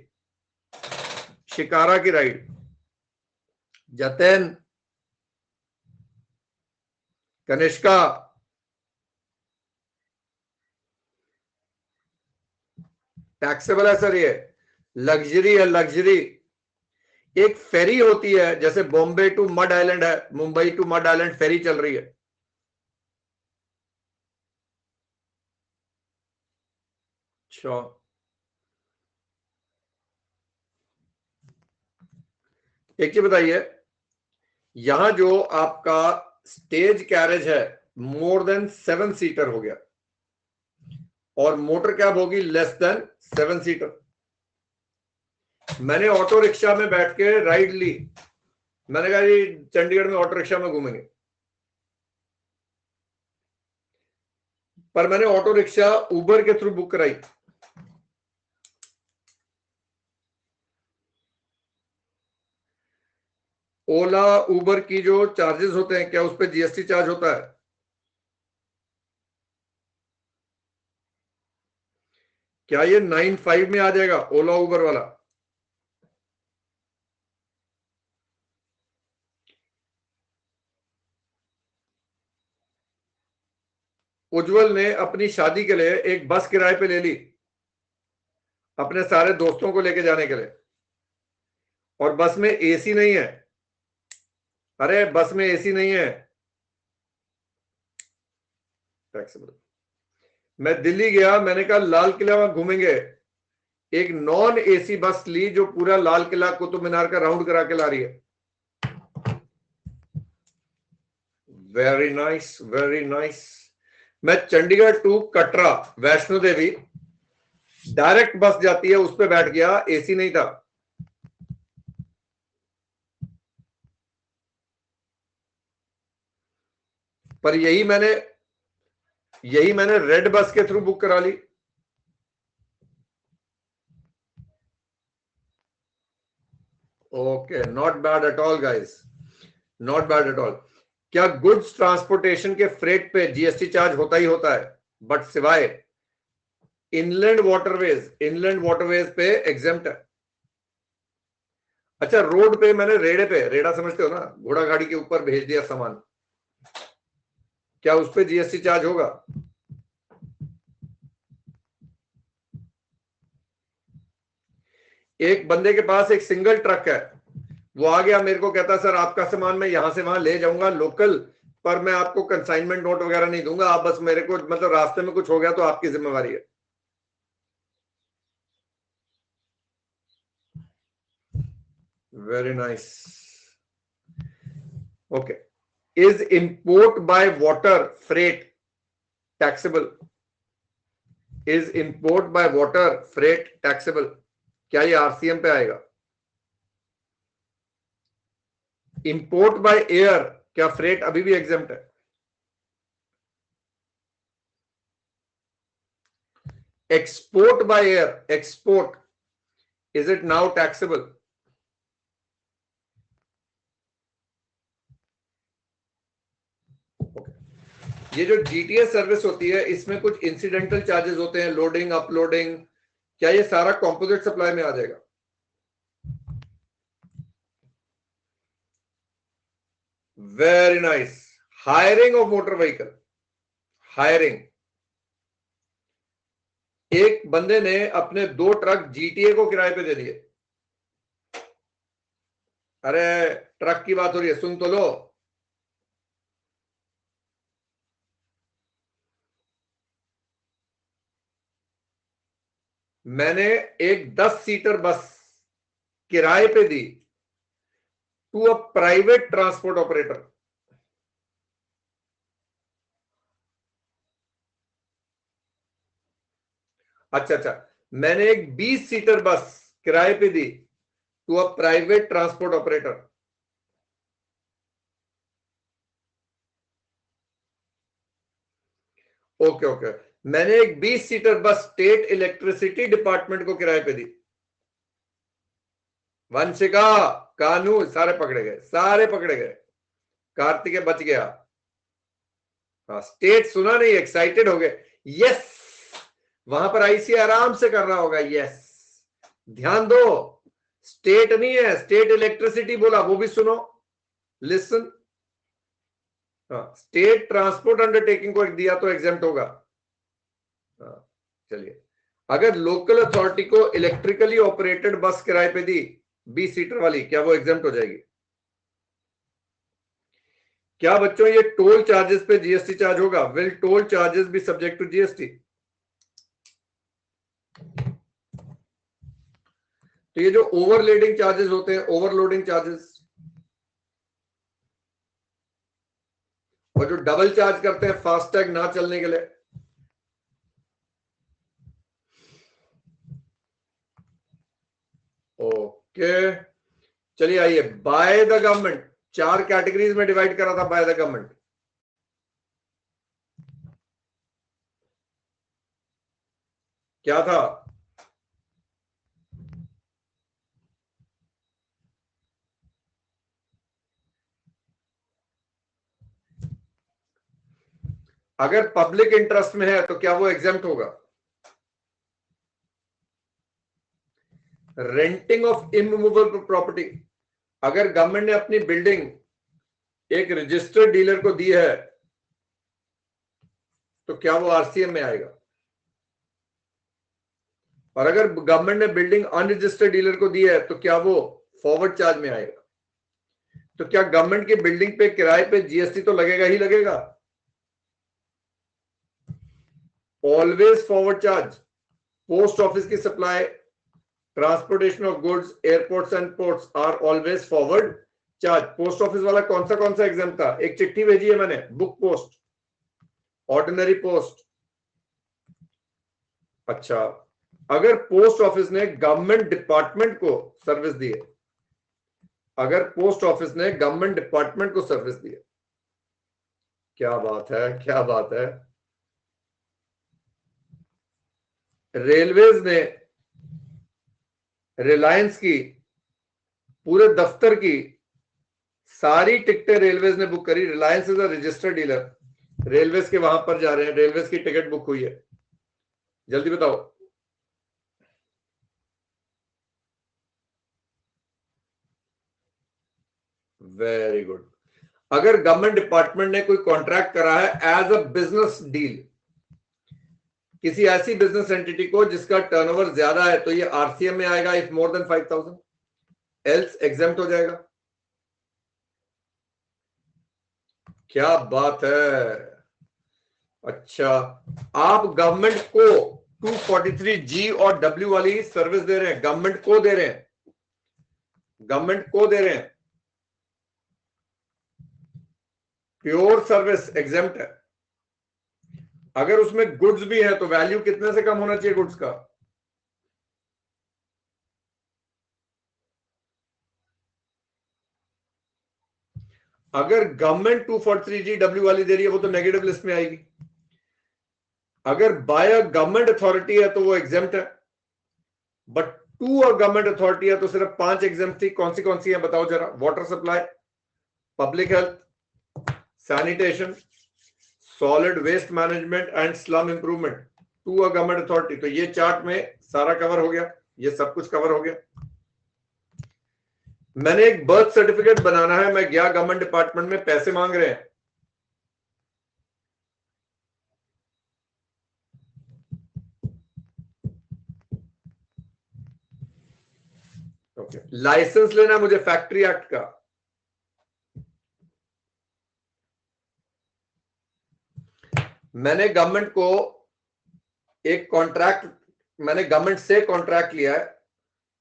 शिकारा की राइड, जतैन, कनिष्का। टैक्सेबल है सर, ये लग्जरी है, लग्जरी। एक फेरी होती है, जैसे बॉम्बे टू मड आइलैंड है, मुंबई टू मड आइलैंड फेरी चल रही है। अच्छा, एक चीज बताइए, यहां जो आपका स्टेज कैरेज है मोर देन 7 सीटर हो गया, और मोटर कैब होगी लेस देन 7 सीटर। मैंने ऑटो रिक्शा में बैठ के राइड ली, मैंने कहा जी चंडीगढ़ में ऑटो रिक्शा में घूमेंगे। पर मैंने ऑटो रिक्शा उबर के थ्रू बुक कराई। ओला उबर की जो चार्जेस होते हैं, क्या उस पर जीएसटी चार्ज होता है? क्या ये 9,500 में आ जाएगा ओला उबर वाला? उज्जवल ने अपनी शादी के लिए एक बस किराए पे ले ली, अपने सारे दोस्तों को लेके जाने के लिए, और बस में एसी नहीं है। अरे बस में एसी नहीं है, फ्लेक्सिबल। मैं दिल्ली गया, मैंने कहा लाल किला में घूमेंगे, एक नॉन एसी बस ली जो पूरा लाल किला कुतुब मीनार का राउंड करा के ला रही है। Very nice, very nice. मैं Chandigarh to Katra Vaishno Devi direct bus जाती है, उस पर बैठ गया, एसी नहीं था। पर यही मैंने रेड बस के थ्रू बुक करा ली। Okay, not bad at all guys, not bad at all. क्या गुड्स ट्रांसपोर्टेशन के फ्रेट पे जीएसटी चार्ज होता ही होता है, बट सिवाय इनलैंड वाटरवेज पे एग्जेम्प्ट है। अच्छा, रोड पे मैंने रेड़े पे, रेड़ा समझते हो ना, घोड़ा गाड़ी के ऊपर भेज दिया सामान, क्या उस पे जीएसटी चार्ज होगा? एक बंदे के पास एक सिंगल ट्रक है, वो आ गया मेरे को कहता सर आपका सामान मैं यहां से वहां ले जाऊंगा लोकल, पर मैं आपको कंसाइनमेंट नोट वगैरह नहीं दूंगा, आप बस मेरे को मतलब रास्ते में कुछ हो गया तो आपकी जिम्मेवारी है। Very nice. Okay, is import by water freight taxable? Is import by water freight taxable, क्या ये आरसीएम पे आएगा? इंपोर्ट बाय एयर, क्या फ्रेट अभी भी एग्जेम्प्ट है? Export by air, export, is it now taxable? ये जो जीटीएस सर्विस होती है इसमें कुछ इंसिडेंटल चार्जेस होते हैं, लोडिंग अपलोडिंग, क्या ये सारा कॉम्पोजिट सप्लाई में आ जाएगा? Very nice. Hiring of motor vehicle, hiring, एक बंदे ने अपने 2 ट्रक जीटीए को किराए पे दे दिए। अरे ट्रक की बात हो रही है, सुन तो लो। मैंने एक 10 सीटर बस किराए पे दी to a private transport operator. अच्छा अच्छा, मैंने एक 20 सीटर बस किराए पे दी to a private transport operator. Okay okay, मैंने एक 20 सीटर बस स्टेट इलेक्ट्रिसिटी डिपार्टमेंट को किराए पे दी। वंशिका, कानू, सारे पकड़े गए, सारे पकड़े गए। कार्तिकेय बच गया। हाँ, स्टेट सुना नहीं, एक्साइटेड हो गए। यस, वहां पर आईसी आराम से कर रहा होगा। यस, ध्यान दो, स्टेट नहीं है, स्टेट इलेक्ट्रिसिटी बोला, वो भी सुनो, लिसन। हाँ, स्टेट ट्रांसपोर्ट अंडरटेकिंग को दिया तो एग्जेम्प्ट होगा। हाँ, चलिए, अगर लोकल अथॉरिटी को इलेक्ट्रिकली ऑपरेटेड बस किराए पे दी 20 सीटर वाली, क्या वो एग्जेम्प्ट हो जाएगी? क्या बच्चों ये टोल चार्जेस पे जीएसटी चार्ज होगा? Will toll charges be subject to GST? तो ये जो ओवरलोडिंग चार्जेस होते हैं, ओवरलोडिंग चार्जेस, और जो डबल चार्ज करते हैं फास्टैग ना चलने के लिए, ओके। चलिए आइए, बाय द गवर्नमेंट, 4 कैटेगरीज में डिवाइड करा था बाय द गवर्नमेंट। क्या था? अगर पब्लिक इंटरेस्ट में है तो क्या वो एग्जेम्प्ट होगा? रेंटिंग ऑफ इमूवेबल प्रॉपर्टी, अगर गवर्नमेंट ने अपनी बिल्डिंग एक रजिस्टर्ड डीलर को दी है तो क्या वो आरसीएम में आएगा? और अगर गवर्नमेंट ने बिल्डिंग अनरजिस्टर्ड डीलर को दी है तो क्या वो फॉरवर्ड चार्ज में आएगा? तो क्या गवर्नमेंट की बिल्डिंग पे किराए पे जीएसटी तो लगेगा ही लगेगा? Always forward charge. Post office की supply, transportation of goods, airports and ports are always forward charge. Post office वाला कौन सा एग्जाम था? एक चिट्ठी भेजी है मैंने, बुक पोस्ट, ऑर्डिनरी पोस्ट। अच्छा, अगर पोस्ट ऑफिस ने गवर्नमेंट डिपार्टमेंट को सर्विस दी है, अगर पोस्ट ऑफिस ने गवर्नमेंट डिपार्टमेंट को सर्विस दी है, क्या बात है, क्या बात है। रेलवेज ने रिलायंस की पूरे दफ्तर की सारी टिकटें रेलवेज ने बुक करी। Reliance is a registered dealer, railways के वहां पर जा रहे हैं, रेलवेज की टिकट बुक हुई है, जल्दी बताओ। Very good. अगर गवर्नमेंट डिपार्टमेंट ने कोई कॉन्ट्रैक्ट करा है एज अ बिजनेस डील किसी ऐसी बिजनेस एंटिटी को जिसका टर्नओवर ज्यादा है, तो ये आरसीएम में आएगा if more than 5,000, else exempt हो जाएगा। क्या बात है। अच्छा, आप गवर्नमेंट को 243G और W वाली सर्विस दे रहे हैं, गवर्नमेंट को दे रहे हैं, गवर्नमेंट को दे रहे हैं, प्योर सर्विस एग्जेम्प्ट है। अगर उसमें गुड्स भी है तो वैल्यू कितने से कम होना चाहिए गुड्स का? अगर गवर्नमेंट 243G वाली दे रही है वो तो नेगेटिव लिस्ट में आएगी। अगर बाय अ गवर्नमेंट अथॉरिटी है तो वो एग्जेम्प्ट है, but to a government authority है तो सिर्फ 5 एग्जेम्प्ट थी। कौन सी है बताओ जरा? Water supply, public health, sanitation, solid waste management and slum improvement, to a government authority. तो ये चार्ट में सारा कवर हो गया, ये सब कुछ कवर हो गया। मैंने एक बर्थ सर्टिफिकेट बनाना है, मैं गया गवर्नमेंट डिपार्टमेंट में, पैसे मांग रहे हैं। ओके, लाइसेंस लेना मुझे फैक्ट्री एक्ट का। मैंने गवर्नमेंट को एक कॉन्ट्रैक्ट, मैंने गवर्नमेंट से कॉन्ट्रैक्ट लिया है,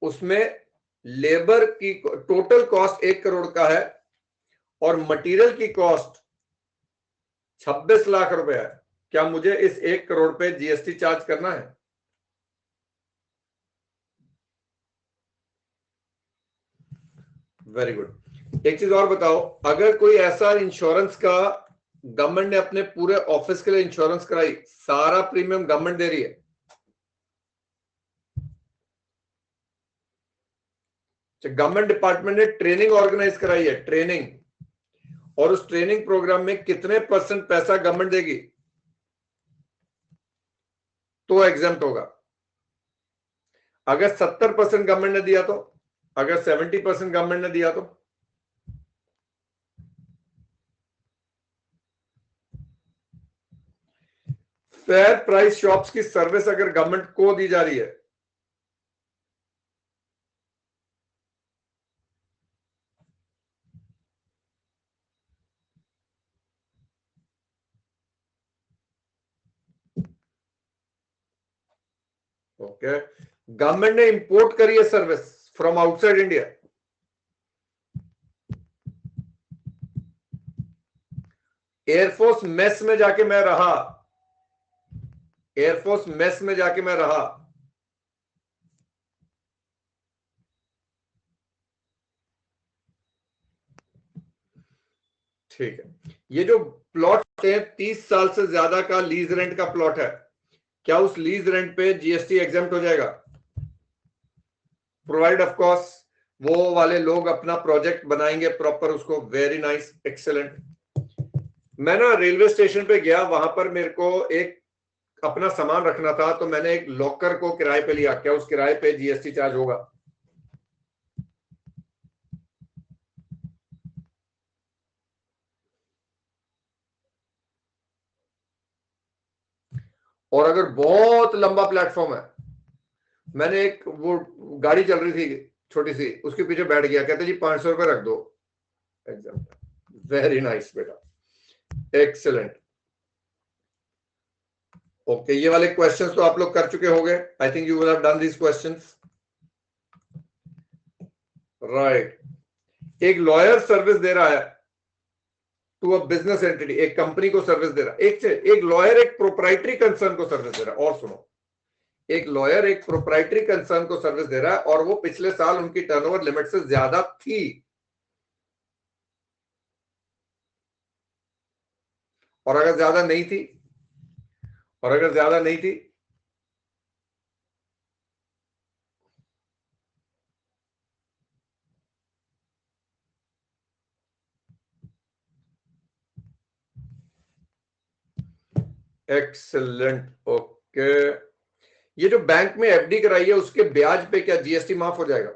उसमें लेबर की टोटल कॉस्ट 1 करोड़ का है और मटेरियल की कॉस्ट 26 लाख रुपए है। क्या मुझे इस 1 करोड़ पे जीएसटी चार्ज करना है? Very good. एक चीज और बताओ, अगर कोई ऐसा इंश्योरेंस का गवर्नमेंट ने अपने पूरे ऑफिस के लिए इंश्योरेंस कराई, सारा प्रीमियम गवर्नमेंट दे रही है, गवर्नमेंट डिपार्टमेंट ने ट्रेनिंग ऑर्गेनाइज कराई है, ट्रेनिंग, और उस ट्रेनिंग प्रोग्राम में कितने % पैसा गवर्नमेंट देगी तो एग्जेम्प्ट होगा? अगर 70% गवर्नमेंट ने दिया तो, अगर 70% गवर्नमेंट ने दिया तो? फेयर प्राइस शॉप्स की सर्विस अगर गवर्नमेंट को दी जा रही है, ओके, गवर्नमेंट ने इंपोर्ट करी है service from outside India, air force mess में जाके मैं रहा, एयरफोर्स मेस में जाके मैं रहा, ठीक है। ये जो प्लॉट है 30 साल से ज्यादा का लीज रेंट का प्लॉट है, क्या उस लीज रेंट पे जीएसटी एग्जेम्प्ट हो जाएगा? प्रोवाइड ऑफ कोर्स वो वाले लोग अपना प्रोजेक्ट बनाएंगे प्रॉपर उसको। Very nice, excellent. मैं ना रेलवे स्टेशन पे गया, वहां पर मेरे को एक अपना सामान रखना था, तो मैंने एक लॉकर को किराए पे लिया। क्या उस किराए पे जीएसटी चार्ज होगा? और अगर बहुत लंबा प्लेटफॉर्म है, मैंने एक वो गाड़ी चल रही थी छोटी सी, उसके पीछे बैठ गया, कहते जी 500 रुपए रख दो एग्जाम। वेरी नाइस बेटा, एक्सेलेंट। ओके, ये वाले क्वेश्चंस तो आप लोग कर चुके होंगे। I think you will have done these questions, right. एक लॉयर सर्विस दे रहा है टू अ बिजनेस एंटिटी, एक कंपनी को सर्विस दे रहा है। एक लॉयर एक प्रोप्राइटरी कंसर्न को सर्विस दे रहा है। और सुनो, एक लॉयर एक प्रोप्राइटरी कंसर्न को सर्विस दे रहा है और वो पिछले साल उनकी टर्नओवर लिमिट से ज्यादा थी, और अगर ज्यादा नहीं थी, और अगर ज्यादा नहीं थी, एक्सेलेंट, ओके। ये जो बैंक में एफडी कराई है उसके ब्याज पे क्या जीएसटी माफ हो जाएगा?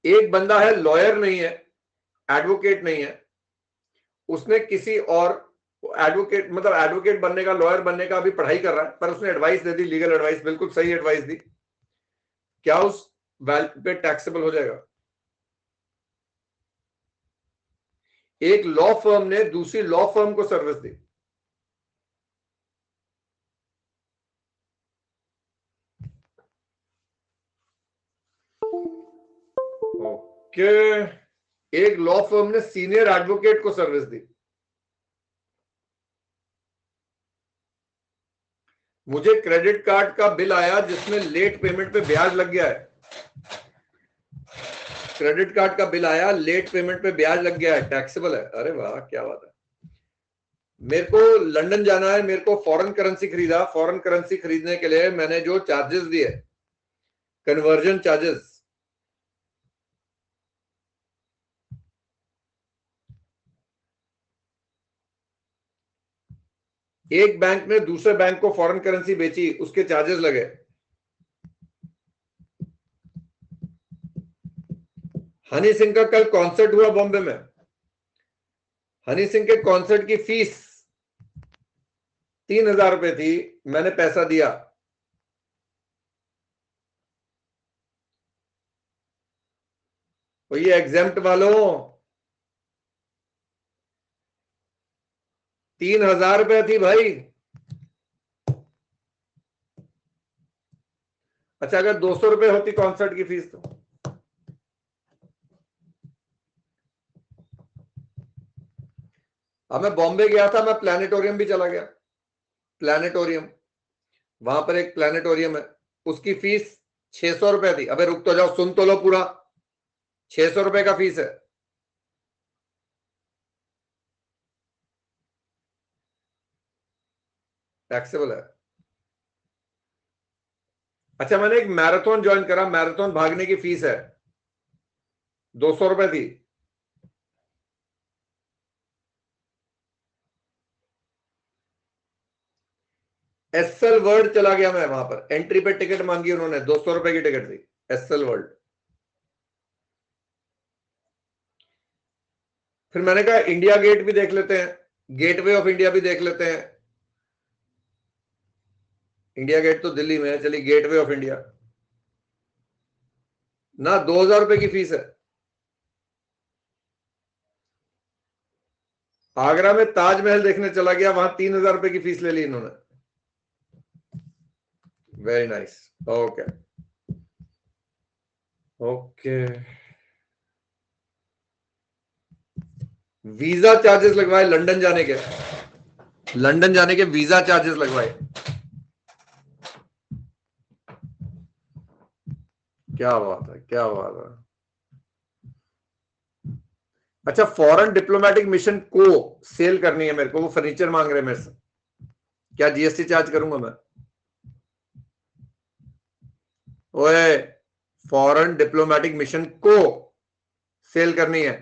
एक बंदा है, लॉयर नहीं है, एडवोकेट नहीं है, उसने किसी और एडवोकेट, मतलब एडवोकेट बनने का, लॉयर बनने का अभी पढ़ाई कर रहा है, पर उसने एडवाइस दे दी, लीगल एडवाइस, बिल्कुल सही एडवाइस दी, क्या उस वैल्यू पे टैक्सेबल हो जाएगा? एक लॉ फर्म ने दूसरी लॉ फर्म को सर्विस दी, ओके। एक लॉ फर्म ने सीनियर एडवोकेट को सर्विस दी। मुझे क्रेडिट कार्ड का बिल आया जिसमें लेट पेमेंट पे ब्याज लग गया है। क्रेडिट कार्ड का बिल आया, लेट पेमेंट पे ब्याज लग गया है, टैक्सेबल है। अरे वाह, क्या बात है। मेरे को लंदन जाना है, मेरे को फॉरेन करेंसी खरीदा, फॉरेन करेंसी खरीदने के लिए मैंने जो चार्जेस दिए, कन्वर्जन चार्जेस, एक बैंक ने दूसरे बैंक को फॉरेन करेंसी बेची, उसके चार्जेस लगे। हनी सिंह का कल कॉन्सर्ट हुआ बॉम्बे में। हनी सिंह के कॉन्सर्ट की फीस 3,000 रुपए थी, मैंने पैसा दिया। तो ये एग्जेम्प्ट वालों, 3,000 रुपए थी भाई। अच्छा, अगर 200 रुपए होती कॉन्सर्ट की फीस तो अब मैं बॉम्बे गया था, मैं प्लैनेटोरियम भी चला गया। प्लैनेटोरियम, वहां पर एक प्लैनेटोरियम है, उसकी फीस 600 रुपए थी। अबे रुक तो जाओ, सुन तो लो पूरा। 600 रुपए का फीस है। टैक्सेबल है। अच्छा, मैंने एक मैराथन ज्वाइन करा, मैराथन भागने की फीस है 200 रुपए थी। एसएल वर्ल्ड चला गया मैं, वहां पर एंट्री पे टिकट मांगी उन्होंने, 200 रुपए की टिकट थी, एसएल वर्ल्ड। फिर मैंने कहा इंडिया गेट भी देख लेते हैं, गेटवे ऑफ इंडिया भी देख लेते हैं। इंडिया गेट तो दिल्ली में है, चलिए गेटवे ऑफ इंडिया ना, 2,000 रुपए की फीस है। आगरा में ताजमहल देखने चला गया, वहां 3,000 रुपए की फीस ले ली इन्होंने। Very nice. Okay okay. Visa charges लगवाए लंदन जाने के, लंदन जाने के वीजा चार्जेस लगवाए। क्या बात है, क्या बात है। अच्छा, फॉरेन डिप्लोमेटिक मिशन को सेल करनी है मेरे को, वो फर्नीचर मांग रहे हैं मेरे से, क्या जीएसटी चार्ज करूंगा मैं? ओए, फॉरेन डिप्लोमेटिक मिशन को सेल करनी है,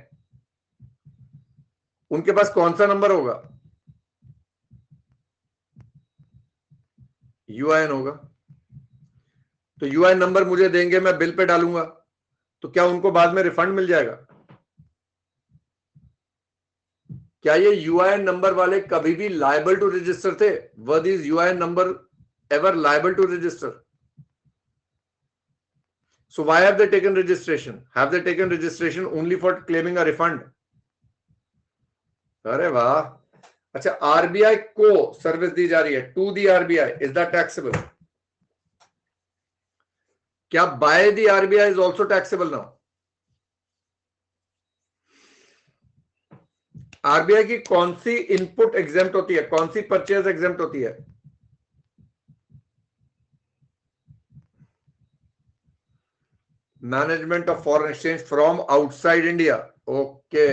उनके पास कौन सा नंबर होगा? यूआईएन होगा। तो यूआईएन नंबर मुझे देंगे, मैं बिल पे डालूंगा, तो क्या उनको बाद में रिफंड मिल जाएगा? क्या ये यूआईएन नंबर वाले कभी भी लायबल टू रजिस्टर थे? Were this UIN number ever liable to register? So why have they taken registration? Have they taken registration only for claiming a refund? अरे वाह। अच्छा, आरबीआई को सर्विस दी जा रही है to the RBI, is that taxable? क्या by the RBI is also taxable now? RBI की कौन सी इनपुट एग्जेम्प्ट होती है, कौन सी परचेज एग्जेम्प्ट होती है? Management of foreign exchange from outside India. Okay.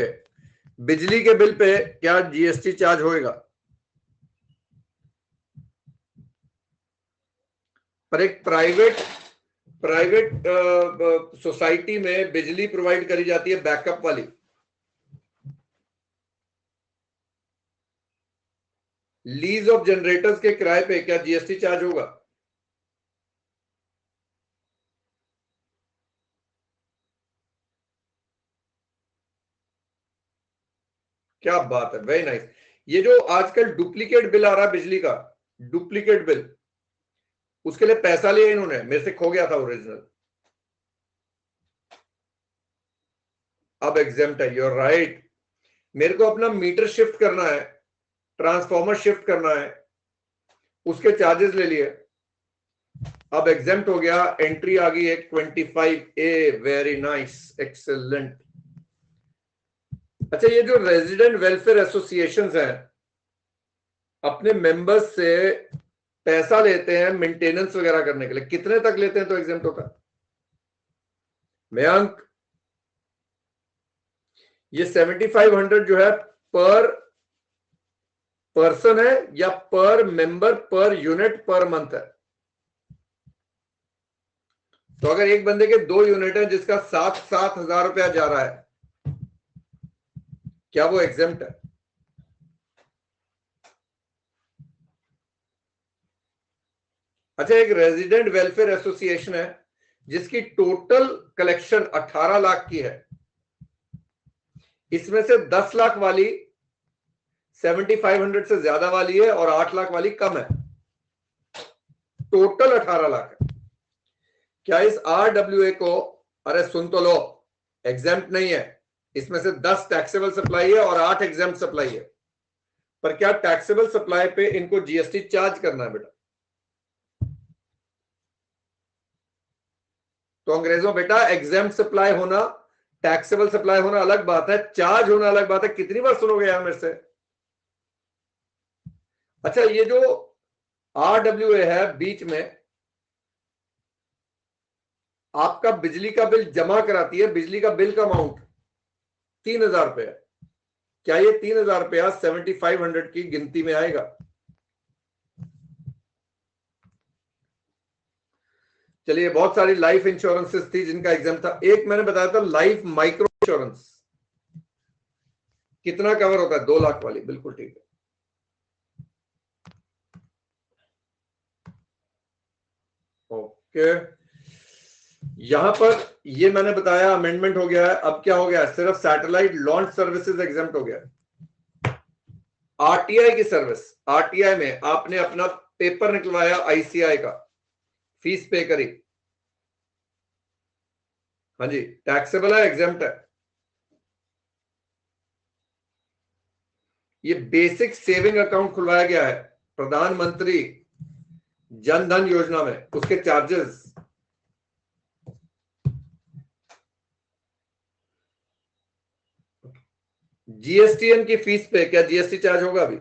बिजली के बिल पे क्या जीएसटी चार्ज होएगा? पर एक प्राइवेट सोसाइटी में बिजली प्रोवाइड करी जाती है बैकअप वाली, लीज ऑफ जनरेटर्स के किराए पे क्या जीएसटी चार्ज होगा? क्या बात है, वेरी नाइस। ये जो आजकल डुप्लीकेट बिल आ रहा है बिजली का, डुप्लीकेट बिल, उसके लिए पैसा लिया इन्होंने, मेरे से खो गया था ओरिजिनल, अब एग्जेम्प्ट है। You're right. मेरे को अपना मीटर शिफ्ट करना है, ट्रांसफॉर्मर शिफ्ट करना है, उसके चार्जेस ले लिए, अब एग्जेम्प्ट हो गया, एंट्री आ गई एक 25A। Very nice, excellent. अच्छा, ये जो रेजिडेंट वेलफेयर एसोसिएशंस हैं अपने मेंबर्स से पैसा लेते हैं मेंटेनेंस वगैरह करने के लिए, कितने तक लेते हैं तो एग्जेम्प्ट होता है? मयंक, ये 7500 जो है पर पर्सन है या पर member per unit per month है? तो अगर एक बंदे के 2 यूनिट है जिसका 7-7 हजार रुपया जा रहा है, क्या वो एग्जेम्प्ट है? अच्छा, एक रेजिडेंट वेलफेयर एसोसिएशन है जिसकी टोटल कलेक्शन 18 लाख की है, इसमें से 10 लाख वाली 7500 से ज्यादा वाली है और 8 लाख वाली कम है, टोटल 18 लाख है। क्या इस RWA को, अरे सुन तो लो, एग्जेम्प्ट नहीं है, इसमें से 10 टैक्सेबल सप्लाई है और 8 एग्जेम्प्ट सप्लाई है, पर क्या टैक्सेबल सप्लाई पे इनको जीएसटी चार्ज करना है बेटा? तो अंग्रेजों बेटा, एग्जेम्प्ट सप्लाई होना, टैक्सेबल सप्लाई होना अलग बात है, चार्ज होना अलग बात है। कितनी बार सुनोगे यार मेरे से? अच्छा, ये जो RWA है बीच में आपका बिजली का बिल जमा कराती है, बिजली का बिल का अमाउंट 3000 रुपया, क्या ये 3000 रुपया 7500 की गिनती में आएगा? चलिए, बहुत सारी लाइफ इंश्योरेंसेस थी जिनका एग्जाम था, एक मैंने बताया था लाइफ माइक्रो इंश्योरेंस, कितना कवर होता है? 2 लाख वाली, बिल्कुल ठीक है। ओके, यहां पर ये मैंने बताया अमेंडमेंट हो गया है। अब क्या हो गया है? सिर्फ सैटेलाइट लॉन्च सर्विसेज एग्जाम्प्ट हो गया। आरटीआई की सर्विस, आरटीआई में आपने अपना पेपर निकलवाया आईसीआई का, फीस पे करी, हाँ जी, टैक्सेबल है, एग्जाम्प्ट है। ये बेसिक सेविंग अकाउंट खुलवाया गया है प्रधानमंत्री जन धन योजना में, उसके चार्जेस, जीएसटीएन की फीस पे क्या जीएसटी चार्ज होगा? अभी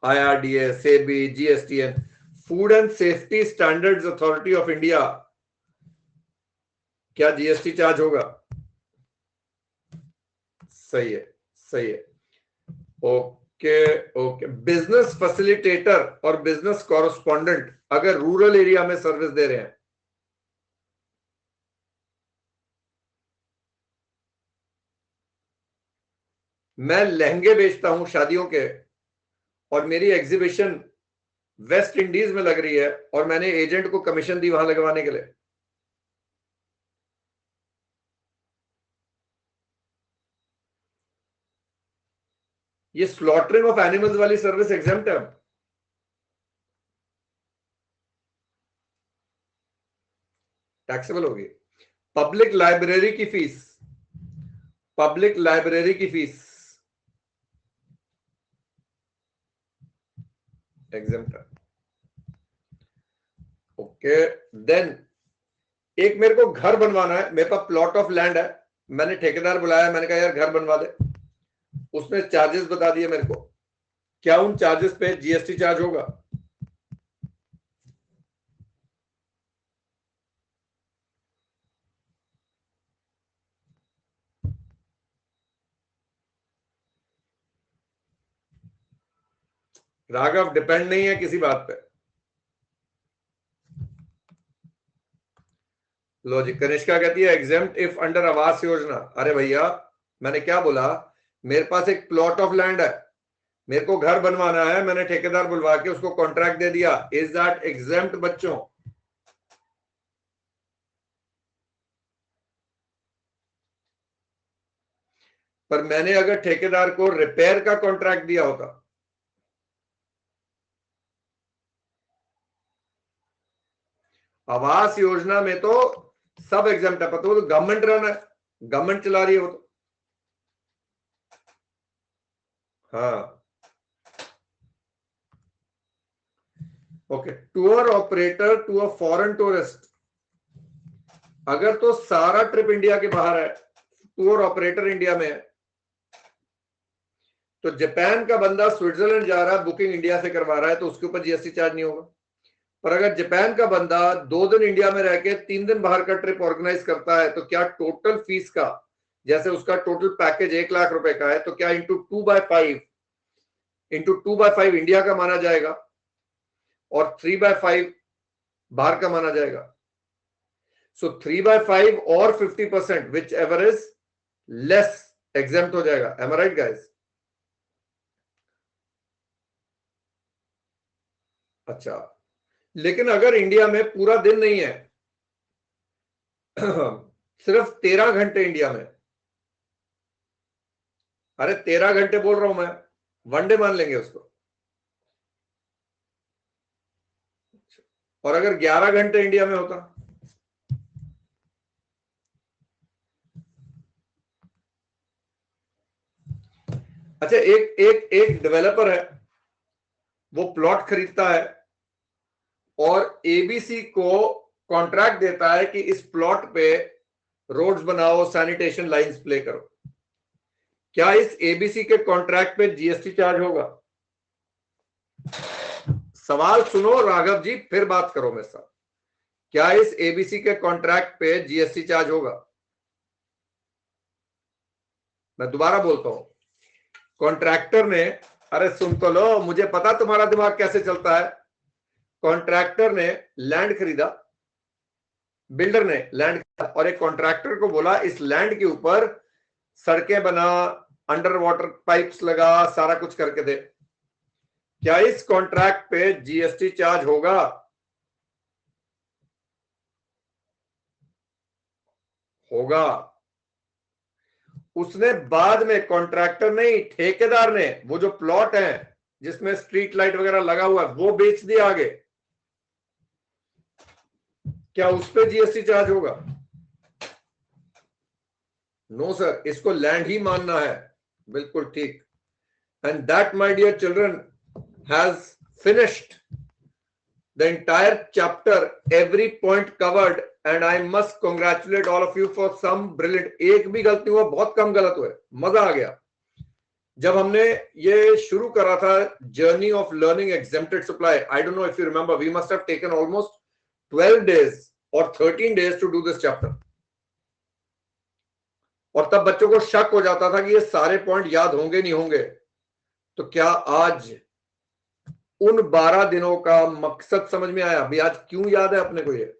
IRDA, SEBI, GSTN, food and safety standards authority of India, क्या जीएसटी चार्ज होगा? सही है, सही है। ओके ओके, बिजनेस फैसिलिटेटर और बिजनेस कॉरेस्पॉन्डेंट अगर रूरल एरिया में सर्विस दे रहे हैं, मैं लहंगे बेचता हूं शादियों के और मेरी एग्जीबिशन वेस्ट इंडीज में लग रही है और मैंने एजेंट को कमीशन दी वहां लगवाने के लिए, ये स्लॉटरिंग ऑफ एनिमल्स वाली सर्विस एग्जाम्प्ट है, टैक्सेबल होगी। पब्लिक लाइब्रेरी की फीस, पब्लिक लाइब्रेरी की फीस एग्जाम्प्ट है। ओके, देन एक मेरे को घर बनवाना है, मेरे पास प्लॉट ऑफ लैंड है, मैंने ठेकेदार बुलाया, मैंने कहा यार घर बनवा दे, उसने चार्जेस बता दिए मेरे को, क्या उन चार्जेस पे जीएसटी चार्ज होगा? राघव, डिपेंड नहीं है किसी बात पे। लॉजिक, कनिष्का कहती है exempt if under Awas Yojana. अरे भैया, मैंने क्या बोला, मेरे पास एक प्लॉट ऑफ लैंड है, मेरे को घर बनवाना है, मैंने ठेकेदार बुलवा के उसको कॉन्ट्रैक्ट दे दिया, इज दैट एग्जेम्प्ट बच्चों? पर मैंने अगर ठेकेदार को रिपेयर का कॉन्ट्रैक्ट दिया होता, आवास योजना में तो सब एग्जाम्प्ट है, पता वो तो गवर्नमेंट रन है, गवर्नमेंट चला रही है वो तो। हाँ, okay, tour operator to a foreign tourist, अगर तो सारा ट्रिप इंडिया के बाहर है, टूर ऑपरेटर इंडिया में है, तो जापान का बंदा स्विट्जरलैंड जा रहा है, बुकिंग इंडिया से करवा रहा है, तो उसके ऊपर जीएसटी चार्ज नहीं होगा। पर अगर जापान का बंदा 2 दिन इंडिया में रह के 3 दिन बाहर का ट्रिप ऑर्गेनाइज करता है, तो क्या टोटल फीस का, जैसे उसका टोटल पैकेज 1 लाख रुपए का है, तो क्या इंटू 2/5 इंडिया का माना जाएगा और 3/5 बाहर का माना जाएगा। सो 3/5 और 50% which ever is less exempt हो जाएगा। एम आई राइट गाइस? अच्छा, लेकिन अगर इंडिया में पूरा दिन नहीं है, सिर्फ 13 घंटे इंडिया में, अरे 13 घंटे बोल रहा हूं मैं, वनडे मान लेंगे उसको, और अगर 11 घंटे इंडिया में होता, अच्छा एक एक एक डेवलपर है, वो प्लॉट खरीदता है और एबीसी को कॉन्ट्रैक्ट देता है कि इस प्लॉट पे रोड्स बनाओ, सैनिटेशन लाइंस प्ले करो। क्या इस एबीसी के कॉन्ट्रैक्ट पे जीएसटी चार्ज होगा? सवाल सुनो राघव जी, फिर बात करो मेरे साथ। क्या इस एबीसी के कॉन्ट्रैक्ट पे जीएसटी चार्ज होगा? मैं दोबारा बोलता हूं, कॉन्ट्रैक्टर ने, अरे सुन तो लो, मुझे पता तुम्हारा दिमाग कैसे चलता है। कॉन्ट्रैक्टर ने लैंड खरीदा, बिल्डर ने लैंड खरीदा और एक कॉन्ट्रैक्टर को बोला इस लैंड के ऊपर सड़कें बना, अंडर वाटर पाइप्स लगा, सारा कुछ करके दे। क्या इस कॉन्ट्रैक्ट पे जीएसटी चार्ज होगा? होगा। उसने बाद में, कॉन्ट्रैक्टर नहीं, ठेकेदार ने, वो जो प्लॉट है जिसमें स्ट्रीट लाइट वगैरह लगा हुआ है, वो बेच दिया आगे। क्या उस पे जीएसटी चार्ज होगा? नो सर, इसको लैंड ही मानना है। बिल्कुल ठीक। And that my dear children has finished the entire chapter, every point covered, and I must congratulate all of you for some brilliant, एक भी गलती हुआ, बहुत कम गलत हुए, मजा आ गया। जब हमने ये शुरू करा था journey of learning exempted supply, I don't know if you remember, we must have taken almost 12 days और 13 days to do this chapter. और तब बच्चों को शक हो जाता था कि ये सारे पॉइंट याद होंगे नहीं होंगे। तो क्या आज उन 12 दिनों का मकसद समझ में आया? अभी आज क्यों याद है अपने को ये?